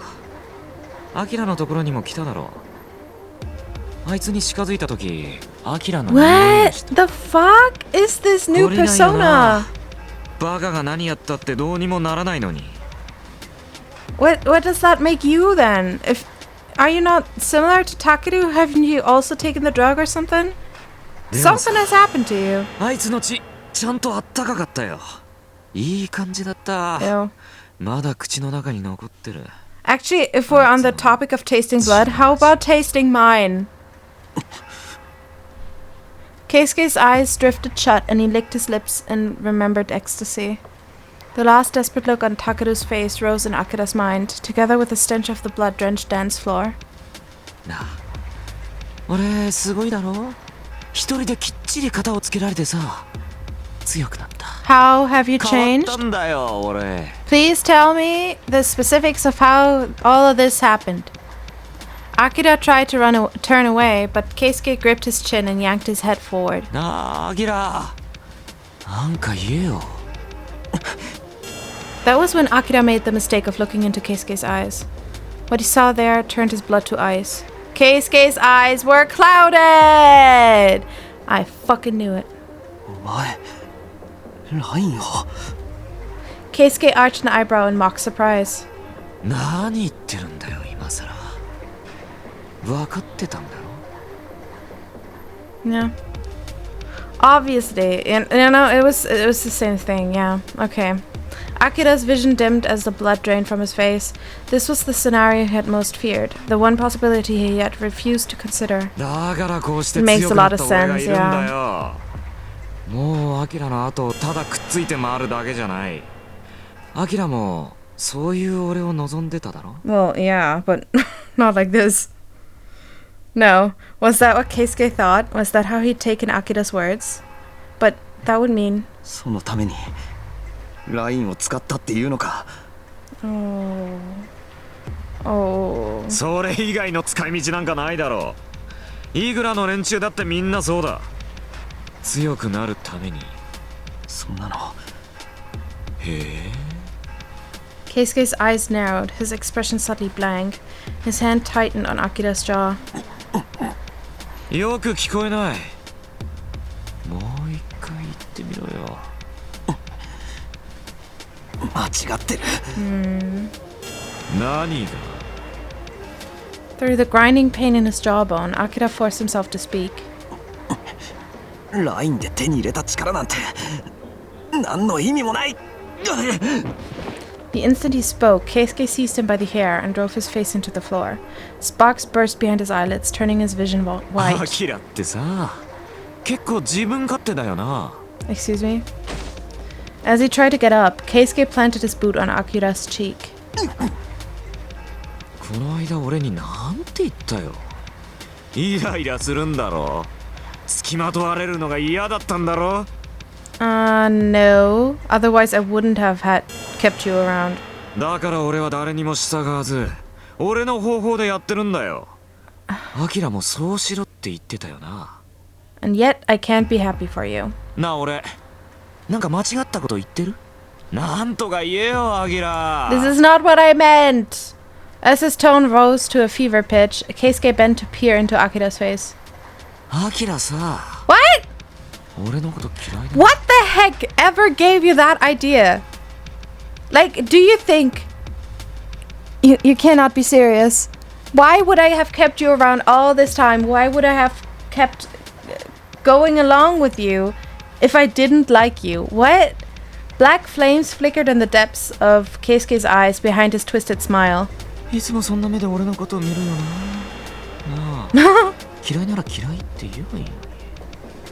S2: アキラのところにも来ただろ。あいつに近づいた時、アキラの匂いがした。
S1: What the fuck is this new
S2: 懲りないよな。
S1: persona?
S2: バカが何やったってどうにもならないのに。
S1: What does that make you then? Are you not similar to Takeru? Haven't you also taken the drug or something?
S2: でもさ
S1: Something has happened to you.
S2: あいつの血ちゃんとあったかかったよ。いい感じだった。
S1: Ew.
S2: まだ口の中に残ってる。
S1: Actually, if we're on the topic of tasting blood, how about tasting mine? Keisuke's eyes drifted shut and he licked his lips in remembered ecstasy. The last desperate look on Takeru's face rose in Akira's mind, together with the stench of the blood-drenched dance floor.
S2: なあ、俺すごいだろ。一人できっちり型をつけられてさ、強くなった。
S1: How have you
S2: 変わ
S1: changed?
S2: ったんだよ、俺。
S1: Please tell me the specifics of how all of this happened. Akira tried to turn away, but Keisuke gripped his chin and yanked his head forward.
S2: なあアキラなんか言えよ
S1: That was when Akira made the mistake of looking into Keisuke's eyes. What he saw there turned his blood to ice. Keisuke's eyes were clouded! I fucking knew it.
S3: お前ラインを
S1: Keisuke arched an eyebrow in mock surprise.
S2: 何言ってるんだよ今さら分かってたんだろ
S1: Yeah. Obviously, and you know, it was the same thing, yeah. Okay. Akira's vision dimmed as the blood drained from his face. This was the scenario he had most feared, the one possibility he yet refused to consider.
S2: だからこうして
S1: It makes
S2: 強
S1: a
S2: くな
S1: lot
S2: っ
S1: of
S2: た俺がい
S1: sense,
S2: るんだ
S1: yeah.
S2: よもうアキラの後をただくっついて回るだけじゃないアキラもそういう俺を望んでただろ
S1: Well, yeah, but not like this. No. Was that what Keisuke thought? Was that how he'd taken Akira's words? But that would mean...
S3: そのためにラインを使ったっていうのか
S1: Oh.
S2: それ以外の使い道なんかないだろうイグラの連中だってみんなそうだ強くなるために
S3: そんなの
S2: へえ
S1: Keisuke's eyes narrowed, his expression suddenly blank. His hand tightened on Akira's jaw.
S2: よく聞こえないもう一回言ってみろよ
S3: 間違ってる
S2: 何が
S1: Through the grinding pain in his jawbone, Akira forced himself to speak.
S3: ラインで手に入れた力なんて何の意味もない
S1: The instant he spoke, Keisuke seized him by the hair and drove his face into the floor. Sparks burst behind his eyelids, turning his vision
S2: ア
S1: white.
S2: キラってさ結構自分勝手だよな
S1: Excuse me? As he tried to get up, Keisuke planted his boot on Akira's cheek.
S2: この間俺になんて言ったよイライラするんだろ付きまとわれるのが嫌だったんだろ
S1: No. Otherwise, I wouldn't have kept you around.
S2: だから俺は誰にも従わず俺の方法でやってるんだよアキラもそうしろって言ってたよな
S1: And yet, I can't be happy for you.
S2: なあ俺なんか間違ったこと言ってるなんとか言えよアキラ
S1: This is not what I meant! As his tone rose to a fever pitch, Keisuke bent to peer into Akira's face.
S2: アキラさ
S1: What?
S2: 俺のこと嫌いだ
S1: What the heck ever gave you that idea? Like, do you think... You cannot be serious. Why would I have kept you around all this time? Why would I have kept going along with you if I didn't like you? What? Black flames flickered in the depths of Keisuke's eyes behind his twisted smile.
S2: いつもそんな目で俺のことを見るよななあ嫌いなら嫌いって言えばいいのに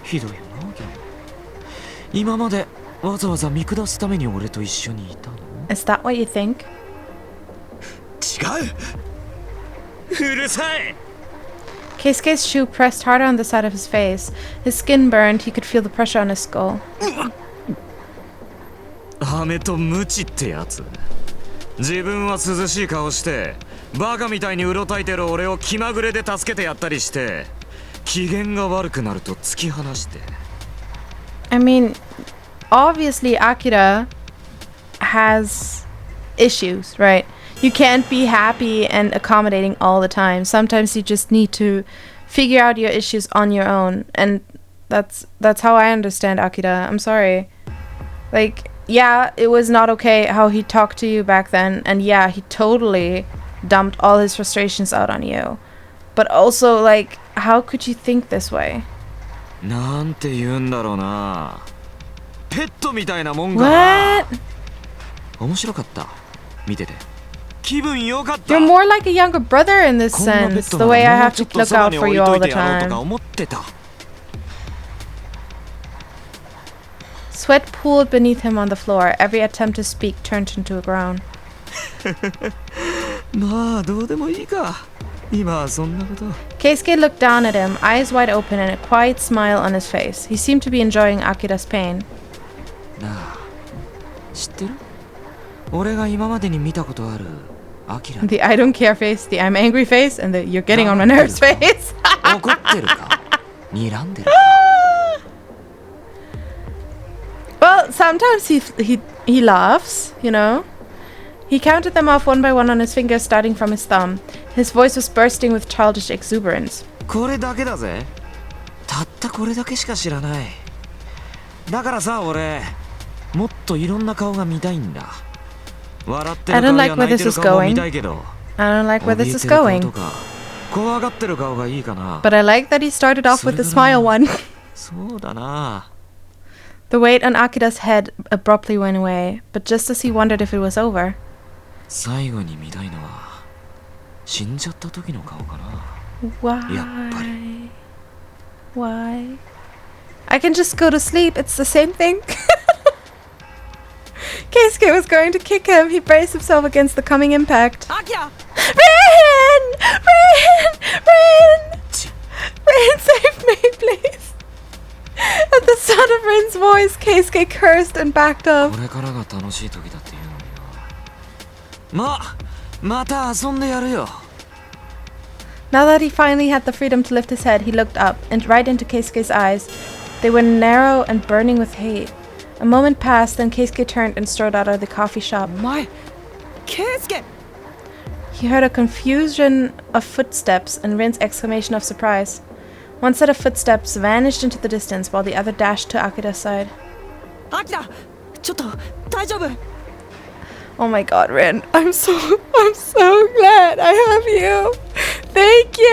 S2: ひどいよなギャン今までわざわざ見下すために俺と一緒にいたの
S1: Is that what you think?
S3: 違う
S2: うるさい
S1: Keisuke's shoe pressed harder on the side of his face. His skin burned, he could feel the pressure on his skull.
S2: 飴とムチってやつ自分は涼しい顔してバカみたいにうろたえてる俺を気まぐれで助けてやったりして機嫌が悪くなると突き放して
S1: I mean, obviously Akira has issues, right? You can't be happy and accommodating all the time. Sometimes you just need to figure out your issues on your own, and that's how I understand Akira. I'm sorry. Like, yeah, it was not okay how he talked to you back then, and yeah, he totally dumped all his frustrations out on you. But also, like, how could you think this way?
S2: なんて言うんだろうなペットみたいなもんかな
S1: What?
S2: 面白かった見てて気分良かった
S1: You're more like a younger brother in this
S2: こんなペ
S1: sense,
S2: ット
S1: the
S2: な
S1: way
S2: ら
S1: I
S2: もう
S1: have
S2: ちょ
S1: to
S2: っと
S1: look
S2: そば
S1: out
S2: に
S1: for
S2: 置い
S1: you
S2: と
S1: all
S2: い
S1: the
S2: てやろうと
S1: time.
S2: か思ってた
S1: Sweat pooled beneath him on the floor. Every attempt to speak turned into a groan.
S2: まあどうでもいいか今はそんなこと
S1: Keisuke looked down at him, eyes wide open and a quiet smile on his face. He seemed to be enjoying Akira's pain.
S2: なあ知ってる俺が今までに見たことある Akira.
S1: The I don't care face, the I'm angry face, and the you're getting on my nerves face.
S2: 怒ってるか睨んでるか
S1: Well, sometimes he laughs, you know. He counted them off one by one on his fingers, starting from his thumb. His voice was bursting with childish exuberance.
S2: これだけだぜたったこれだけしか知らないだからさ俺もっといろんな顔が見たいんだ笑ってる顔や泣いてる顔も見たいけど
S1: I don't like where this is going.
S2: 怖がってる顔がいいかな
S1: But I like that he started off with the smile one.
S2: そうだな
S1: The weight on Akira's head abruptly went away, but just as he wondered if it was over.
S2: 最後に見たいのは死んじゃった時の顔かな
S1: Why?
S2: やっぱり
S1: Why? I can just go to sleep. It's the same thing. Keisuke was going to kick him. He braced himself against the coming impact.
S4: Akira!
S1: Rin! Rin! Rin! Rin, save me, please. At the sound of Rin's voice, Keisuke cursed and backed up.
S2: これからが楽しい時だっていうのになまた遊んでやるよ
S1: Now that he finally had the freedom to lift his head, he looked up, and right into Keisuke's eyes. They were narrow and burning with hate. A moment passed, then Keisuke turned and strode out of the coffee shop.
S4: お前ケイスケ
S1: He heard a confusion of footsteps and Rin's exclamation of surprise. One set of footsteps vanished into the distance while the other dashed to Akira's side.
S4: アキラちょっと大丈夫
S1: Oh my god, Rin. I'm so glad I have you. Thank you.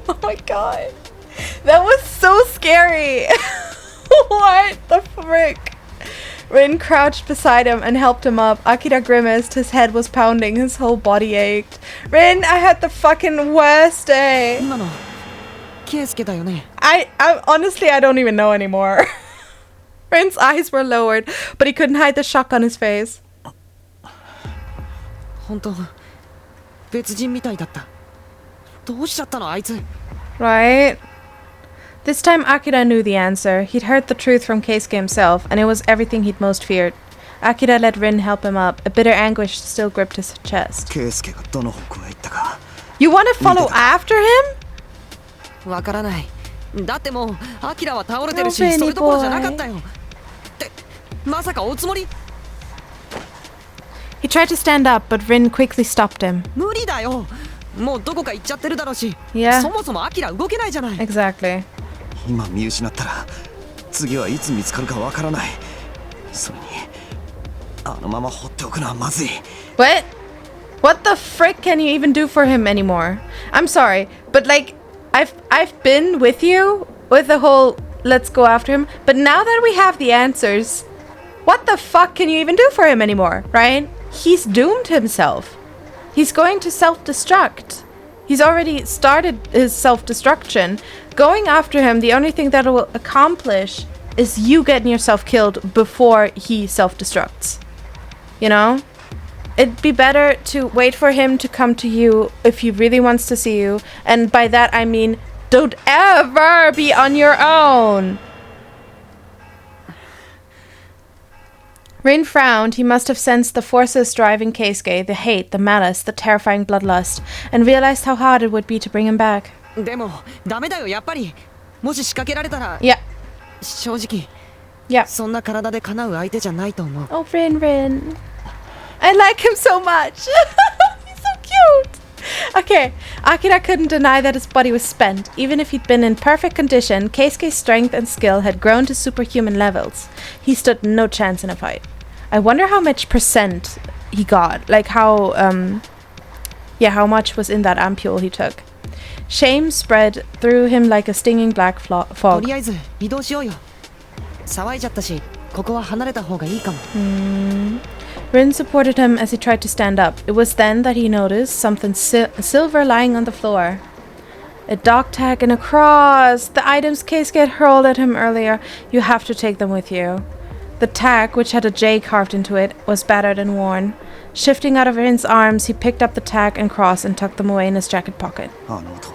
S1: Oh my god. That was so scary. What the frick? Rin crouched beside him and helped him up. Akira grimaced. His head was pounding. His whole body ached. Rin, I had the fucking worst day.
S4: 今のケイスケだよね
S1: I honestly, I don't even know anymore. Rin's eyes were lowered, but he couldn't hide the shock on his face.
S4: 本当別人みたいだったどうしちゃったのあいつ
S1: Right? This time Akira knew the answer. He'd heard the truth from Keisuke himself, and it was everything he'd most feared. Akira let Rin help him up. A bitter anguish still gripped his chest.
S3: 圭介がどの方向へ行ったか
S1: You want to follow after him?
S4: わからないだってもうアキラは倒れてるし
S1: Oh,
S4: それどころじゃな
S1: Benny
S4: かったよってまさかおつもり
S1: He tried to stand up, but Rin quickly stopped him.
S4: 無理だよもうどこか行っちゃってるだろうし
S1: Yeah.
S4: そもそもアキラ動けないじゃない
S1: Exactly.
S3: 今見失ったら次はいつ見つかるかわからないそれにあのまま放っておくのはまずい
S1: What? What the frick can you even do for him anymore? I'm sorry, but like, I've been with you with the whole let's go after him, but now that we have the answers, what the fuck can you even do for him anymore, right? He's doomed himself. He's going to self-destruct. He's already started his self-destruction. Going after him, the only thing that it will accomplish is you getting yourself killed before he self-destructs. You know? It'd be better to wait for him to come to you if he really wants to see you. And by that I mean, don't ever be on your own. Rin frowned. He must have sensed the forces driving Keisuke, the hate, the malice, the terrifying bloodlust, and realized how hard it would be to bring him back.
S4: でもダメだよやっぱりもし仕掛けられたら
S1: Yeah.
S4: 正直
S1: Yeah.
S4: そんな体で叶う相手じゃないと思う
S1: Oh, Rin. I like him so much. He's so cute. Okay, Akira couldn't deny that his body was spent. Even if he'd been in perfect condition, Keisuke's strength and skill had grown to superhuman levels. He stood no chance in a fight. I wonder how much percent he got. Like how much was in that ampule he took. Shame spread through him like a stinging black
S4: と
S1: fog.
S4: りあえず移動しようよ騒いじゃったしここは離れた方がいいかも
S1: Rin supported him as he tried to stand up. It was then that he noticed something silver lying on the floor. A dog tag and a cross! The items Keisuke had hurled at him earlier. You have to take them with you. The tag, which had a J carved into it, was battered and worn. Shifting out of Rin's arms, he picked up the tag and cross and tucked them away in his jacket pocket.
S3: あの音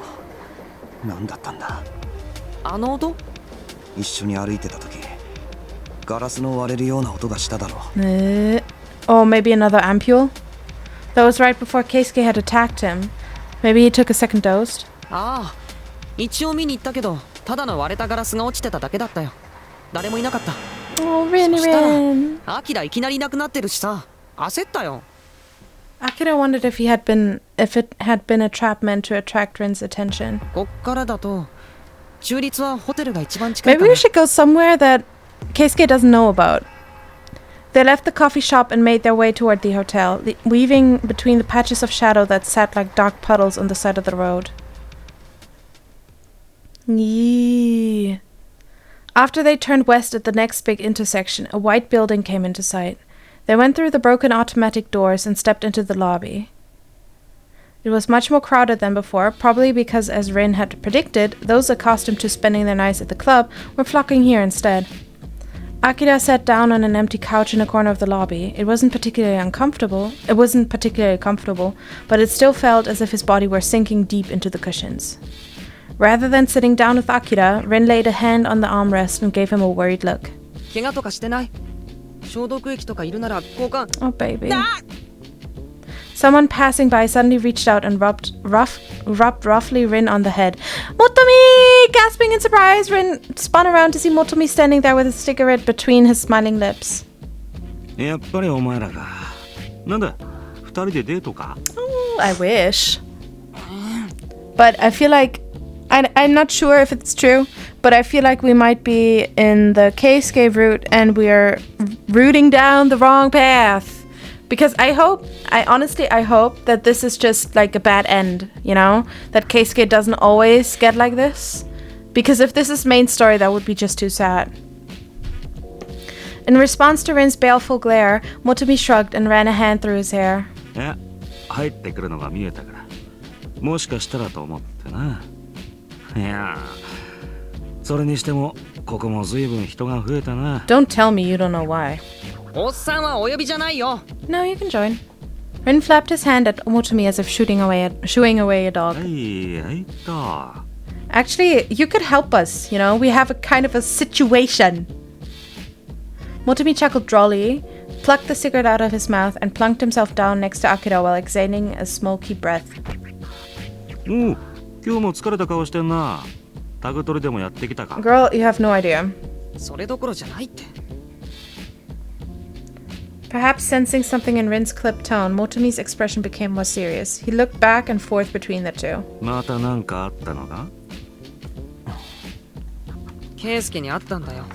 S3: 何だったんだ
S4: あの音
S3: 一緒に歩いてた時ガラスの割れるような音がしただろう
S1: Oh, maybe another ampule? That was right before Keisuke had attacked him. Maybe he took a second dose?
S4: ああ、一応見に行ったけど、ただの割れたガラスが落ちてただけだったよ。誰もいなかった。
S1: Oh, Rin.
S4: アキラいきなりいなくなってるしさ、焦ったよ。
S1: Akira wondered if it had been a trap meant to attract Rin's attention.
S4: こっからだと、中立はホテルが一番近いか
S1: Maybe
S4: な。
S1: we should go somewhere that Keisuke doesn't know about. They left the coffee shop and made their way toward the hotel, weaving between the patches of shadow that sat like dark puddles on the side of the road. Yee. After they turned west at the next big intersection, a white building came into sight. They went through the broken automatic doors and stepped into the lobby. It was much more crowded than before, probably because, as Rin had predicted, those accustomed to spending their nights at the club were flocking here instead. Akira sat down on an empty couch in a corner of the lobby. It wasn't particularly comfortable, but it still felt as if his body were sinking deep into the cushions. Rather than sitting down with Akira, Rin laid a hand on the armrest and gave him a worried look.
S4: 怪我とかしてない？消毒液とかいるなら交換。
S1: Oh, baby. Someone passing by suddenly reached out and rubbed roughly Rin on the head. Motomi! Gasping in surprise, Rin spun around to see Motomi standing there with a cigarette between his smiling lips.
S3: やっぱりお前らか。なんだ、二人でデートか？
S1: Oh, I wish. But I feel like... I'm not sure if it's true, but I feel like we might be in the Keisuke route and we are rooting down the wrong path. Because I honestly hope that this is just like a bad end, you know? That Keisuke doesn't always get like this. Because if this is main story, that would be just too sad. In response to Rin's baleful glare, Motomi shrugged and ran a hand through his hair.
S3: いや、入ってくるのが見えたから。もしかしたらと思ってな。いや、それにしてもここも随分人が増えたな。
S1: Don't tell me you don't know why.
S4: おっさんはお呼びじゃないよ。
S1: No, you can join. Rin flapped his hand at Motomi as if shooing away a dog.
S3: はいと。
S1: Actually, you could help us, you know? We have a kind of a situation. Motomi chuckled drolly, plucked the cigarette out of his mouth, and plunked himself down next to Akira while exhaling a smoky breath.
S3: おう、今日も疲れた顔してんな。タグ取りでもやってきたか。
S1: Girl, you have no idea.
S4: それどころじゃないって。
S1: Perhaps sensing something in Rin's clipped tone, Motomi's expression became more serious. He looked back and forth between the two.
S3: またなんかあったのか？
S4: ケイスケに会ったんだよ。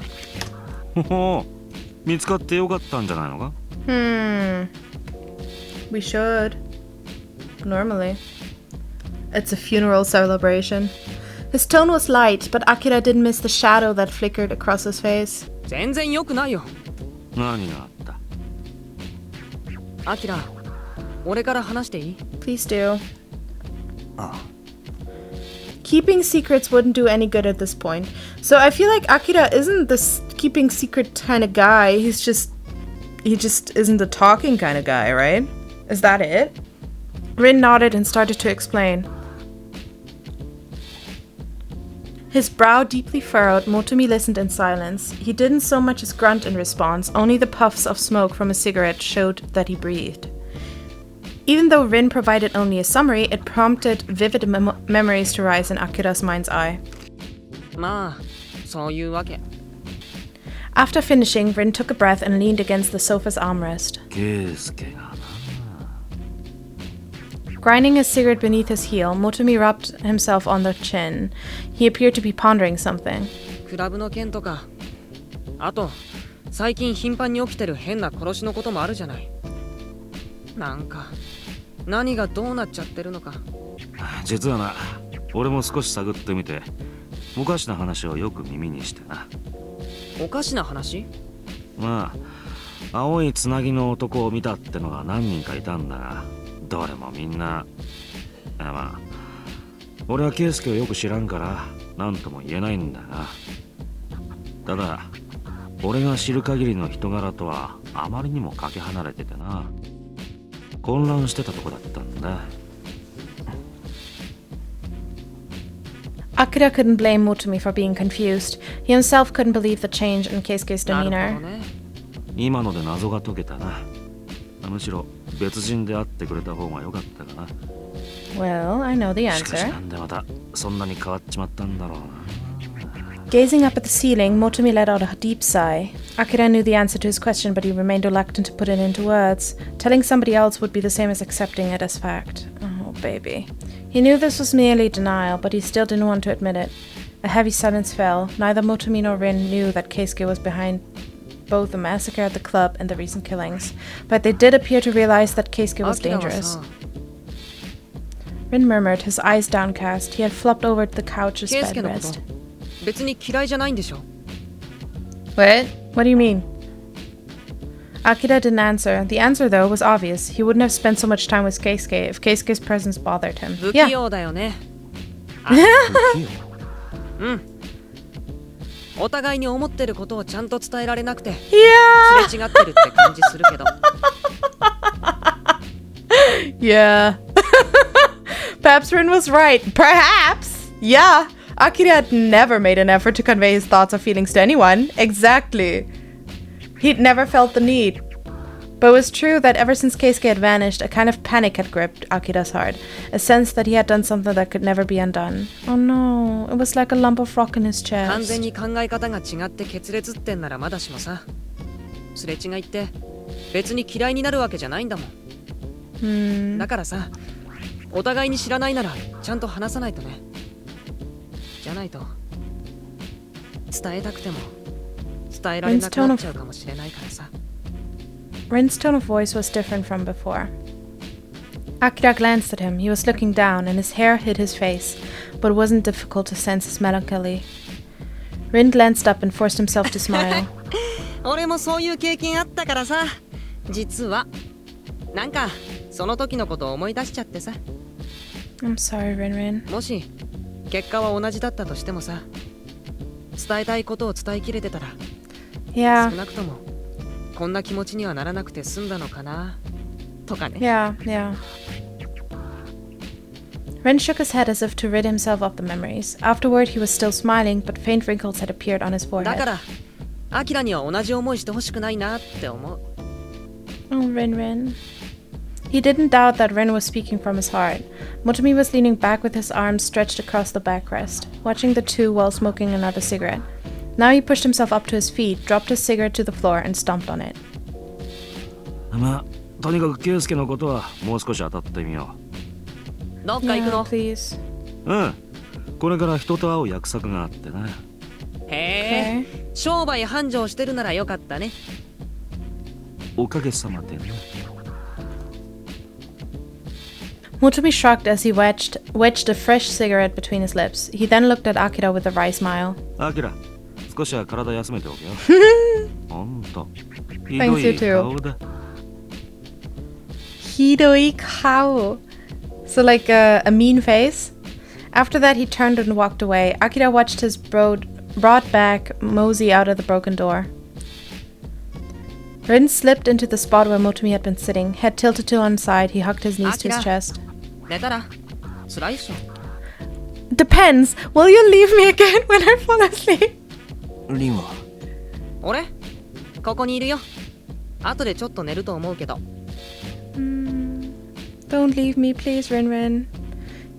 S3: ほほ、見つかってよかったんじゃないのか？
S1: We should. Normally. It's a funeral celebration. His tone was light, but Akira didn't miss the shadow that flickered across his face.
S4: 全然良くないよ。
S3: 何があった？
S4: アキラ、俺から話していい？
S1: Please do.
S3: ああ。
S1: Keeping secrets wouldn't do any good at this point. So I feel like Akira isn't this keeping secret kind of guy. He just isn't the talking kind of guy, right? Is that it? Rin nodded and started to explain. His brow deeply furrowed, Motomi listened in silence. He didn't so much as grunt in response, only the puffs of smoke from a cigarette showed that he breathed. Even though Rin provided only a summary, it prompted vivid memories to rise in Akira's mind's eye.
S4: まあ、そういうわけ。
S1: After finishing, Rin took a breath and leaned against the sofa's armrest.
S3: ケイスケがな。
S1: Grinding his cigarette beneath his heel, Motomi rubbed himself on the chin. He appeared to be pondering something.
S4: クラブの件とか。あと、最近頻繁に起きてる変な殺しのこともあるじゃない。なんか、何がどうなっちゃってるのか。
S3: 実はな、俺も少し探ってみて、おかしな話をよく耳にしてな。
S4: おかしな話？
S3: まあ、青いつなぎの男を見たってのが何人かいたんだが、どれもみんな、まあ、俺はケイスケをよく知らんから、なんとも言えないんだが。ただ、俺が知る限りの人柄とはあまりにもかけ離れててな。混乱してたとこだったんだ。
S1: Akira couldn't blame Motomi for being confused. He himself couldn't believe the change in Keisuke's demeanor.
S3: 今ので謎が解けたな。むしろ別人で会ってくれた方が良かったかな。
S1: Well, I know the
S3: しかし
S1: answer.
S3: なんでまたそんなに変わっちまったんだろうな。
S1: Gazing up at the ceiling, Motomi let out a deep sigh. Akira knew the answer to his question, but he remained reluctant to put it into words. Telling somebody else would be the same as accepting it as fact. Oh, baby. He knew this was merely denial, but he still didn't want to admit it. A heavy silence fell. Neither Motomi nor Rin knew that Keisuke was behind both the massacre at the club and the recent killings, but they did appear to realize that Keisuke was dangerous. Rin murmured, his eyes downcast. He had flopped over to the couch's bed rest.
S4: 別に嫌いじゃないんでしょ。
S1: What? What do you mean? Akira didn't answer. The answer, though, was obvious. He wouldn't have spent so much time with Keisuke if Keisuke's presence bothered him.
S4: 不器
S1: Yeah.
S4: 用だよね。お互いに思ってることをちゃんと伝えられなくて、
S1: Yeah.
S4: すれ違ってるって感じするけど。
S1: Yeah. Perhaps Rin was right. Perhaps. Yeah. Akira had never made an effort to convey his thoughts or feelings to anyone. Exactly. He'd never felt the need. But it was true that ever since Keisuke had vanished, a kind of panic had gripped Akira's heart. A sense that he had done something that could never be undone. Oh no. It was like a lump of rock in his
S4: 完全
S1: chest.
S4: に考え方が違って決裂ってんならまだしもさ。すれ違いって別に嫌いになるわけじゃないんだもん。だからさ、お互いに知らないならちゃんと話さないとね。じゃないと伝えたくても伝えられなくなっちゃうかもしれないからさ。
S1: Rin's tone of voice was different from before. Akira glanced at him. He was looking down, and his hair hid his face, but it wasn't difficult to sense his melancholy. Rin glanced up and forced himself to smile.
S4: 俺もそういう経験あったからさ。実はなんかその時のことを思い出しちゃってさ。
S1: I'm sorry, Rin.
S4: もし結果は同じだったとしてもさ、伝えたいことを伝えきれてたら、
S1: Yeah.
S4: 少なくともこんな気持ちにはならなくて済んだのかなとかね。
S1: Yeah. Ren shook his head as if to rid himself of the memories. Afterward, he was still smiling, but faint wrinkles had appeared on his
S4: だか
S1: forehead.
S4: らアキラには同じ思いしてほしくないなって思う。
S1: Oh, Rin. He didn't doubt that Ren was speaking from his heart. Motomi was leaning back with his arms stretched across the backrest, watching the two while smoking another cigarette. Now he pushed himself up to his feet, dropped his cigarette to the floor, and stomped on it.
S3: まあとにかく圭介のことはもう少し当たってみよ
S4: どっか行く
S1: Yeah,
S4: の？
S1: please.
S3: う。うん。これから人と会う約束があってな。
S4: へえ、商売繁盛してるならよかったね。
S3: おかげさまでね。
S1: Motomi shrugged as he wedged a fresh cigarette between his lips. He then looked at Akira with a wry smile.
S3: アキラ、少しは体休めておけよ。ほんと。ひ
S1: Thanks,
S3: ど
S1: you
S3: い
S1: too.
S3: 顔だ。
S1: Hidoi Kao. So like a mean face. After that, he turned and walked away. Akira watched his broad back mosey out of the broken door. Rin slipped into the spot where Motomi had been sitting. Head tilted to one side, he hugged his knees to his
S4: Akira.
S1: chest.
S4: 寝たら辛いっしょ。
S1: Depends. Will you leave me again when I fall asleep?
S3: リンは
S4: 俺ここにいるよ。後でちょっと寝ると思うけど。
S1: Don't leave me, please, Rin.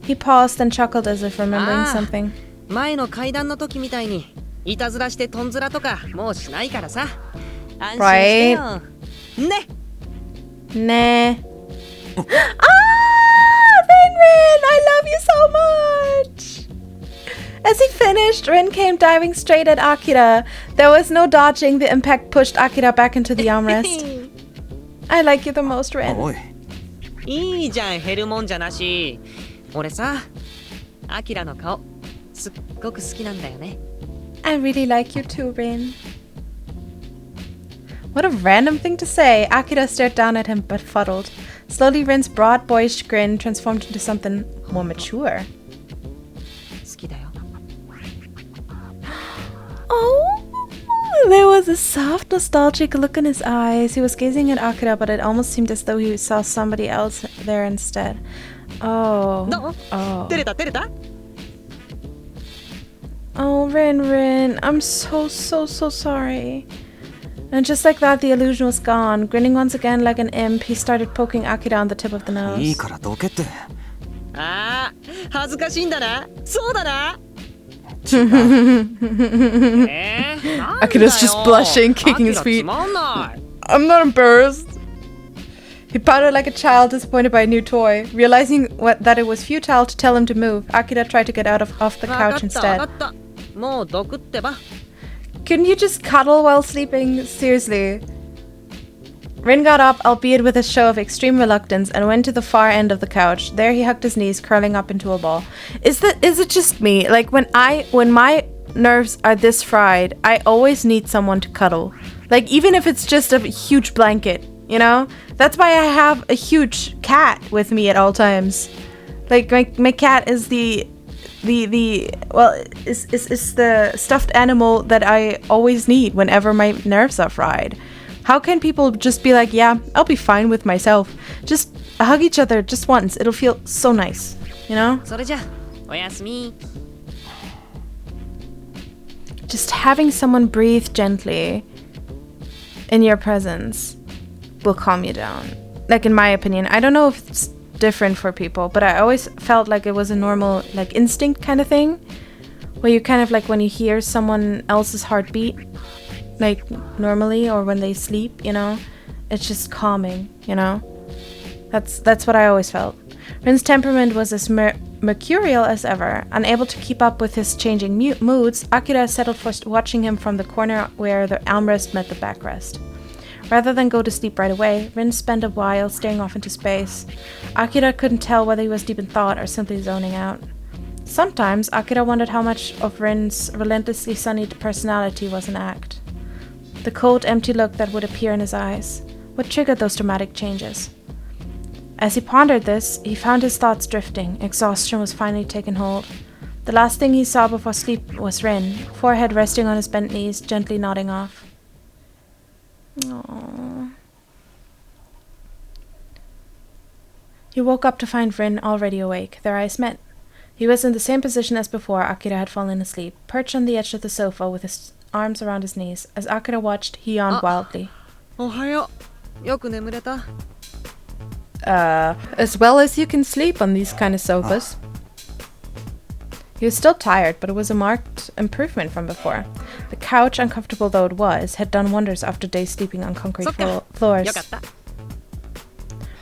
S1: He paused and chuckled as if remembering something.
S4: 前の階段の時みたいにいたずらしてとんずらとかもうしないからさ。安心してよ。ね。
S1: Nah. Rin! I love you so much! As he finished, Rin came diving straight at Akira. There was no dodging. The impact pushed Akira back into the armrest. I like you the most, Rin.
S3: おい。
S4: いいじゃん、減るもんじゃなし。俺さ、アキラの顔すっごく好きなんだよね。
S1: I really like you too, Rin. What a random thing to say. Akira stared down at him, befuddled. Slowly, Rin's broad, boyish grin transformed into something more mature.
S4: 好きだよ。
S1: Oh, there was a soft, nostalgic look in his eyes. He was gazing at Akira, but it almost seemed as though he saw somebody else there instead. Oh.
S4: どう？
S1: Oh.
S4: 照れた照れた？
S1: Oh, Rin. I'm so sorry. And just like that, the illusion was gone. Grinning once again like an imp, he started poking Akira on the tip of the
S2: いい
S1: nose.
S2: からどけって。
S4: ああ、恥ずかしいんだな。そうだな。
S1: Akira's just blushing, kicking his feet.
S4: つまんない。
S1: I'm not embarrassed. He pouted like a child disappointed by a new toy. Realizing that it was futile to tell him to move, Akira tried to get off the
S4: わか
S1: couch
S4: った
S1: instead.
S4: わかった。もうどくってば。
S1: Couldn't you just cuddle while sleeping? Seriously. Rin got up, albeit with a show of extreme reluctance, and went to the far end of the couch. There he hugged his knees, curling up into a ball. Is it just me? Like when my nerves are this fried, I always need someone to cuddle. Like even if it's just a huge blanket, you know? That's why I have a huge cat with me at all times. Like my cat is the stuffed animal that I always need whenever my nerves are fried. How can people just be like, yeah, I'll be fine with myself. Just hug each other just once. It'll feel so nice, you know?
S4: それじゃ、おやすみ。
S1: Just having someone breathe gently in your presence will calm you down. Like in my opinion. I don't know if it's different for people, but I always felt like it was a normal like instinct kind of thing. Where you kind of like when you hear someone else's heartbeat, like normally, or when they sleep, you know, it's just calming, you know. That's what I always felt. Rin's temperament was as mercurial as ever. Unable to keep up with his changing moods, Akira settled for watching him from the corner where the armrest met the backrest. Rather than go to sleep right away, Rin spent a while staring off into space. Akira couldn't tell whether he was deep in thought or simply zoning out. Sometimes, Akira wondered how much of Rin's relentlessly sunny personality was an act. The cold, empty look that would appear in his eyes. What triggered those dramatic changes? As he pondered this, he found his thoughts drifting. Exhaustion was finally taking hold. The last thing he saw before sleep was Rin, forehead resting on his bent knees, gently nodding off. Aww. He woke up to find Rin already awake. Their eyes met. He was in the same position as before Akira had fallen asleep, perched on the edge of the sofa with his arms around his knees. As Akira watched, he yawned wildly.
S4: おはよう。よく眠れた。
S1: As well as you can sleep on these kind of sofas. He was still tired, but it was a marked improvement from before. The couch, uncomfortable though it was, had done wonders after days sleeping on concrete floors.
S4: よかった。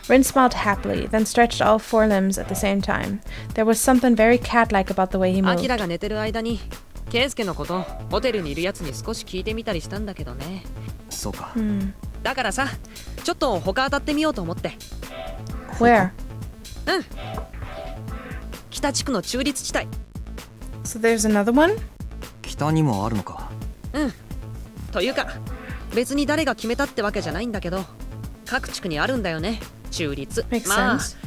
S1: Rin smiled happily, then stretched all four limbs at the same time. There was something very cat-like about the way he
S4: ア
S1: moved.
S4: キラが寝てる間に、ケイスケのことホテルにいるやつに少し聞いてみたりしたんだけどね。
S2: そうか。
S4: だからさ、ちょっと他当たってみようと思って。
S1: Where?
S4: 北地区の中立地帯。
S1: So there's another one?
S2: 北にもあるのか。
S4: というか、別に誰が決めたってわけじゃないんだけど、各地区にあるんだよね。中立。
S1: Makes
S4: まあ
S1: sense.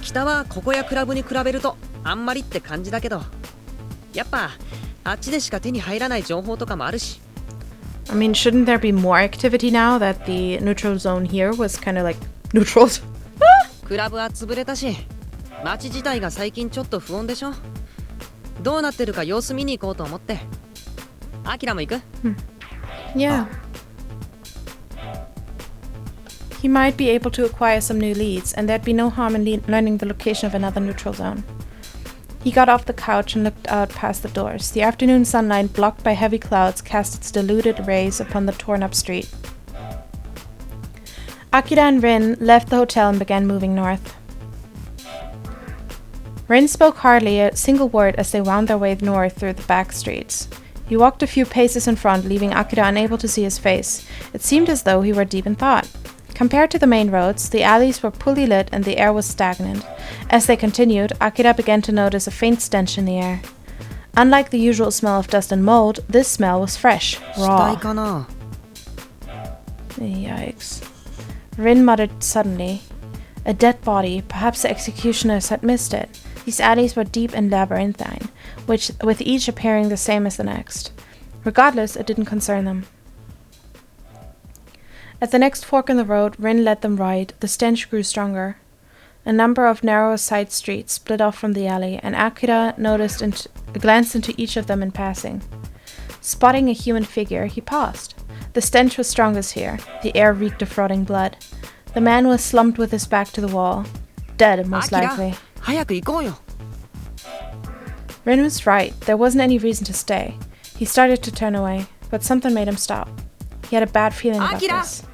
S4: 北はここやクラブに比べるとあんまりって感じだけど、やっぱあっちでしか手に入らない情報とかもあるし。
S1: I mean, shouldn't there be more activity now that the neutral zone here was kind of like neutral?
S4: クラブは潰れたし、街自体が最近ちょっと不穏でしょ。どうなってるか様子見に行こうと思って。アキラも行く？
S1: Yeah. He might be able to acquire some new leads, and there'd be no harm in learning the location of another neutral zone. He got off the couch and looked out past the doors. The afternoon sunlight, blocked by heavy clouds, cast its diluted rays upon the torn-up street. Akira and Rin left the hotel and began moving north. Rin spoke hardly a single word as they wound their way north through the back streets. He walked a few paces in front, leaving Akira unable to see his face. It seemed as though he were deep in thought. Compared to the main roads, the alleys were poorly lit and the air was stagnant. As they continued, Akira began to notice a faint stench in the air. Unlike the usual smell of dust and mold, this smell was fresh,
S4: 死
S1: raw.
S4: 体かな。
S1: Yikes. Rin muttered suddenly. A dead body, perhaps the executioners had missed it. These alleys were deep and labyrinthine, with each appearing the same as the next. Regardless, it didn't concern them. At the next fork in the road, Rin led them right. The stench grew stronger. A number of narrow side streets split off from the alley, and Akira glanced into each of them in passing. Spotting a human figure, he paused. The stench was strongest here. The air reeked of rotting blood. The man was slumped with his back to the wall. Dead, most likely.
S4: 早く行こうよ。
S1: Rin was right. There wasn't any reason to stay. He started to turn away, but something made him stop. He had a bad feeling about
S4: Akira!
S1: this.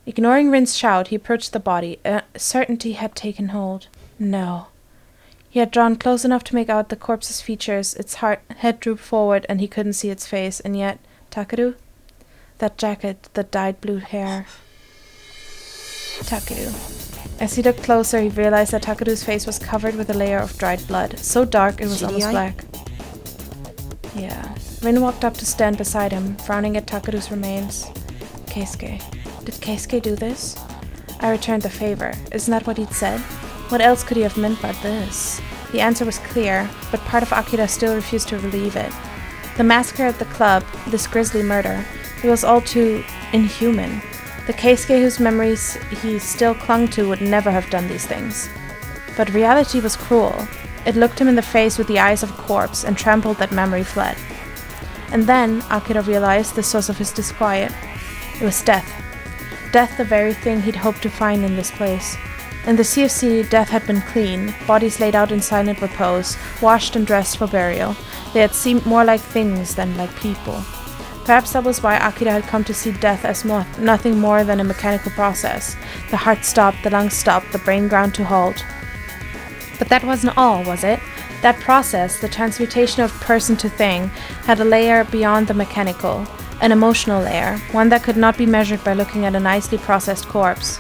S1: Ignoring Rin's shout, he approached the body. Certainty had taken hold. No. He had drawn close enough to make out the corpse's features. Its head drooped forward and he couldn't see its face. And yet, Takeru? That jacket, the dyed blue hair. Takeru. As he looked closer, he realized that Takeru's face was covered with a layer of dried blood. So dark it was almost black. Yeah. Rin walked up to stand beside him, frowning at Takeru's remains. Keisuke. Did Keisuke do this? I returned the favor. Isn't that what he'd said? What else could he have meant by this? The answer was clear, but part of Akira still refused to believe it. The massacre at the club, this grisly murder, it was all too inhuman. The Keisuke whose memories he still clung to would never have done these things. But reality was cruel. It looked him in the face with the eyes of a corpse and trampled that memory fled. And then Akira realized the source of his disquiet. It was death. Death, the very thing he'd hoped to find in this place. In the CFC, death had been clean, bodies laid out in silent repose, washed and dressed for burial. They had seemed more like things than like people. Perhaps that was why Akira had come to see death as nothing more than a mechanical process. The heart stopped, the lungs stopped, the brain ground to halt. But that wasn't all, was it? That process, the transmutation of person to thing, had a layer beyond the mechanical, an emotional layer, one that could not be measured by looking at a nicely processed corpse.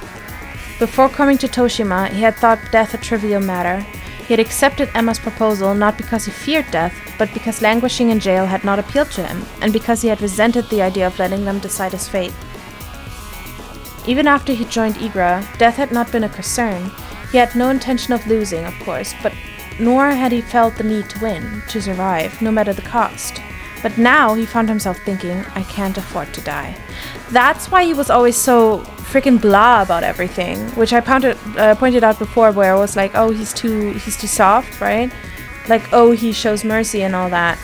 S1: Before coming to Toshima, he had thought death a trivial matter. He had accepted Emma's proposal not because he feared death, but because languishing in jail had not appealed to him, and because he had resented the idea of letting them decide his fate. Even after he joined Igra, death had not been a concern. He had no intention of losing, of course, but nor had he felt the need to win, to survive, no matter the cost. But now he found himself thinking, I can't afford to die. That's why he was always so freaking blah about everything, which I pointed out before, where I was like, oh, he's too soft, right? Like, oh, he shows mercy and all that.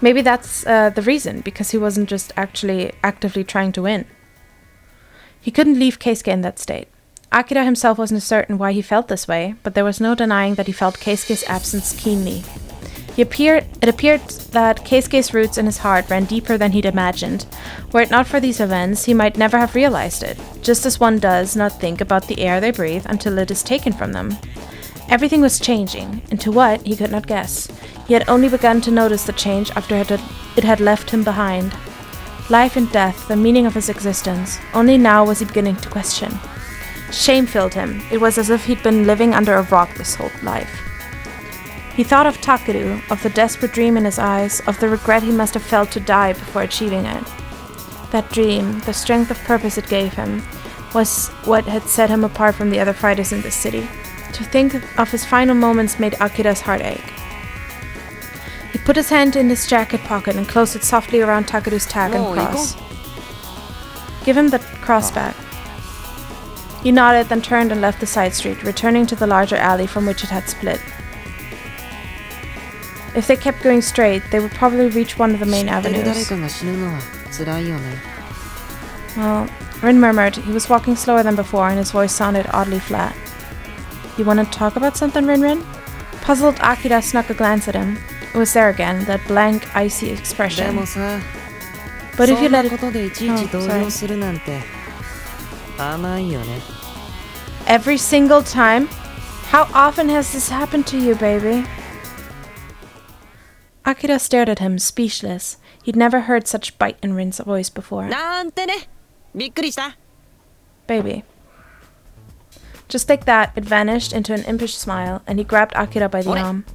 S1: Maybe that's the reason, because he wasn't just actually actively trying to win. He couldn't leave Keisuke in that state. Akira himself wasn't certain why he felt this way, but there was no denying that he felt Keisuke's absence keenly. It appeared that Keisuke's roots in his heart ran deeper than he'd imagined. Were it not for these events, he might never have realized it, just as one does not think about the air they breathe until it is taken from them. Everything was changing, into what he could not guess. He had only begun to notice the change after it had left him behind. Life and death, the meaning of his existence, only now was he beginning to question. Shame filled him. It was as if he'd been living under a rock this whole life. He thought of Takeru, of the desperate dream in his eyes, of the regret he must have felt to die before achieving it. That dream, the strength of purpose it gave him, was what had set him apart from the other fighters in this city. To think of his final moments made Akira's heart ache. He put his hand in his jacket pocket and closed it softly around Takeru's tag and cross. Give him the cross back. He nodded, then turned and left the side street, returning to the larger alley from which it had split. If they kept going straight, they would probably reach one of the main avenues. Well, Rin murmured. He was walking slower than before, and his voice sounded oddly flat. You want to talk about something, Rin? Puzzled, Akira snuck a glance at him. It was there again, that blank, icy expression. But if you let it... Oh, sorry. Every single time? How often has this happened to you, baby? Akira stared at him, speechless. He'd never heard such bite in Rin's voice before. Baby. Just like that, it vanished into an impish smile, and he grabbed Akira by the arm.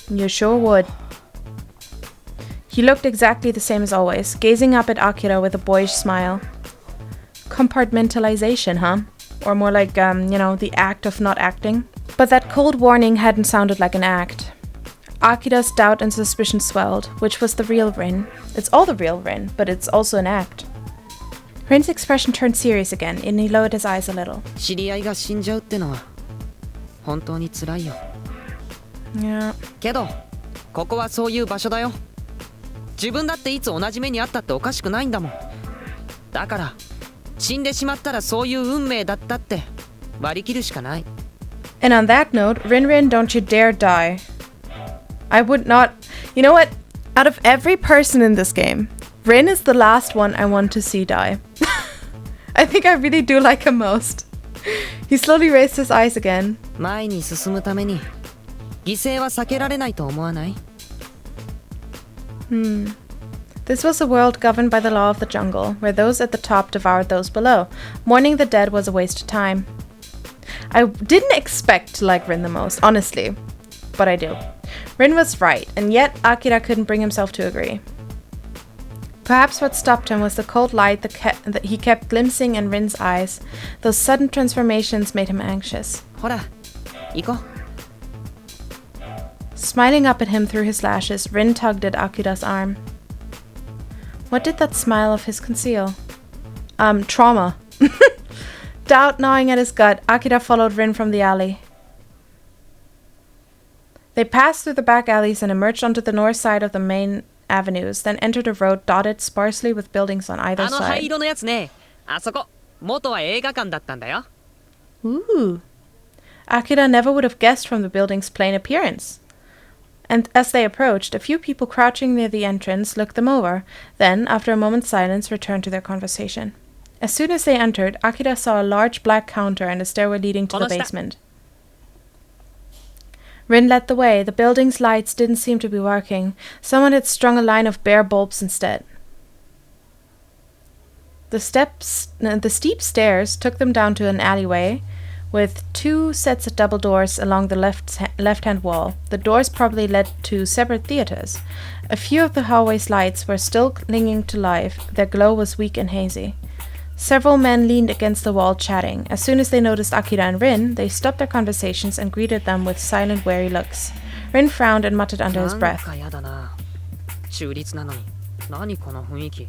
S1: You sure would. He looked exactly the same as always, gazing up at Akira with a boyish smile. Compartmentalization, huh? Or more like, the act of not acting. But that cold warning hadn't sounded like an act. Akira's doubt and suspicion swelled. Which was the real Rin? It's all the real Rin, but it's also an act. Rin's expression turned serious again, and he lowered his eyes a little. Yeah.
S4: ここはそういう場所だよ。自分だっていつ同じ目にあったっておかしくないんだもん。だから死んでしまったらそういう運命だったって割り切るしかない。
S1: And on that note, Rin, don't you dare die. I would not. You know what? Out of every person in this game, Rin is the last one I want to see die. I think I really do like him most. He slowly raised his eyes again.
S4: 前に進むために犠牲は避けられないと思わない？
S1: This was a world governed by the law of the jungle, where those at the top devoured those below. Mourning the dead was a waste of time. I didn't expect to like Rin the most, honestly. But I do. Rin was right, and yet Akira couldn't bring himself to agree. Perhaps what stopped him was the cold light that he kept glimpsing in Rin's eyes. Those sudden transformations made him anxious.
S4: ほら、行こう。
S1: Smiling up at him through his lashes, Rin tugged at Akira's arm. What did that smile of his conceal? Trauma. Doubt gnawing at his gut, Akira followed Rin from the alley. They passed through the back alleys and emerged onto the north side of the main avenues, then entered a road dotted sparsely with buildings on either
S4: あの灰
S1: side.
S4: 色のやつね。あそこ、元は映画館だったんだよ。
S1: Ooh. Akira never would have guessed from the building's plain appearance. And as they approached, a few people crouching near the entrance looked them over, then, after a moment's silence, returned to their conversation. As soon as they entered, Akira saw a large black counter and a stairway leading to the basement. Rin led the way. The building's lights didn't seem to be working. Someone had strung a line of bare bulbs instead. The steep stairs took them down to an alleyway with two sets of double doors along the left-hand wall. The doors probably led to separate theaters. A few of the hallway's lights were still clinging to life. Their glow was weak and hazy. Several men leaned against the wall chatting. As soon as they noticed Akira and Rin, they stopped their conversations and greeted them with silent, wary looks. Rin frowned and muttered under his breath.
S4: なんかやだな。中立なのに、何この雰囲気。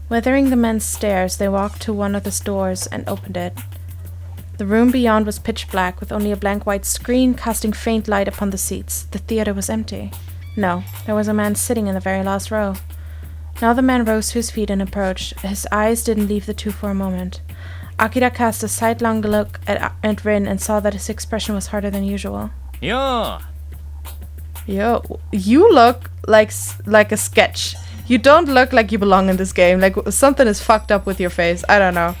S1: Weathering the men's stares, they walked to one of the doors and opened it. The room beyond was pitch black, with only a blank white screen casting faint light upon the seats. The theater was empty. No, there was a man sitting in the very last row. Now the man rose to his feet and approached. His eyes didn't leave the two for a moment. Akira cast a sidelong look at Rin and saw that his expression was harder than usual.
S2: Yo,
S1: you look like a sketch. You don't look like you belong in this game. Like something is fucked up with your face. I don't know.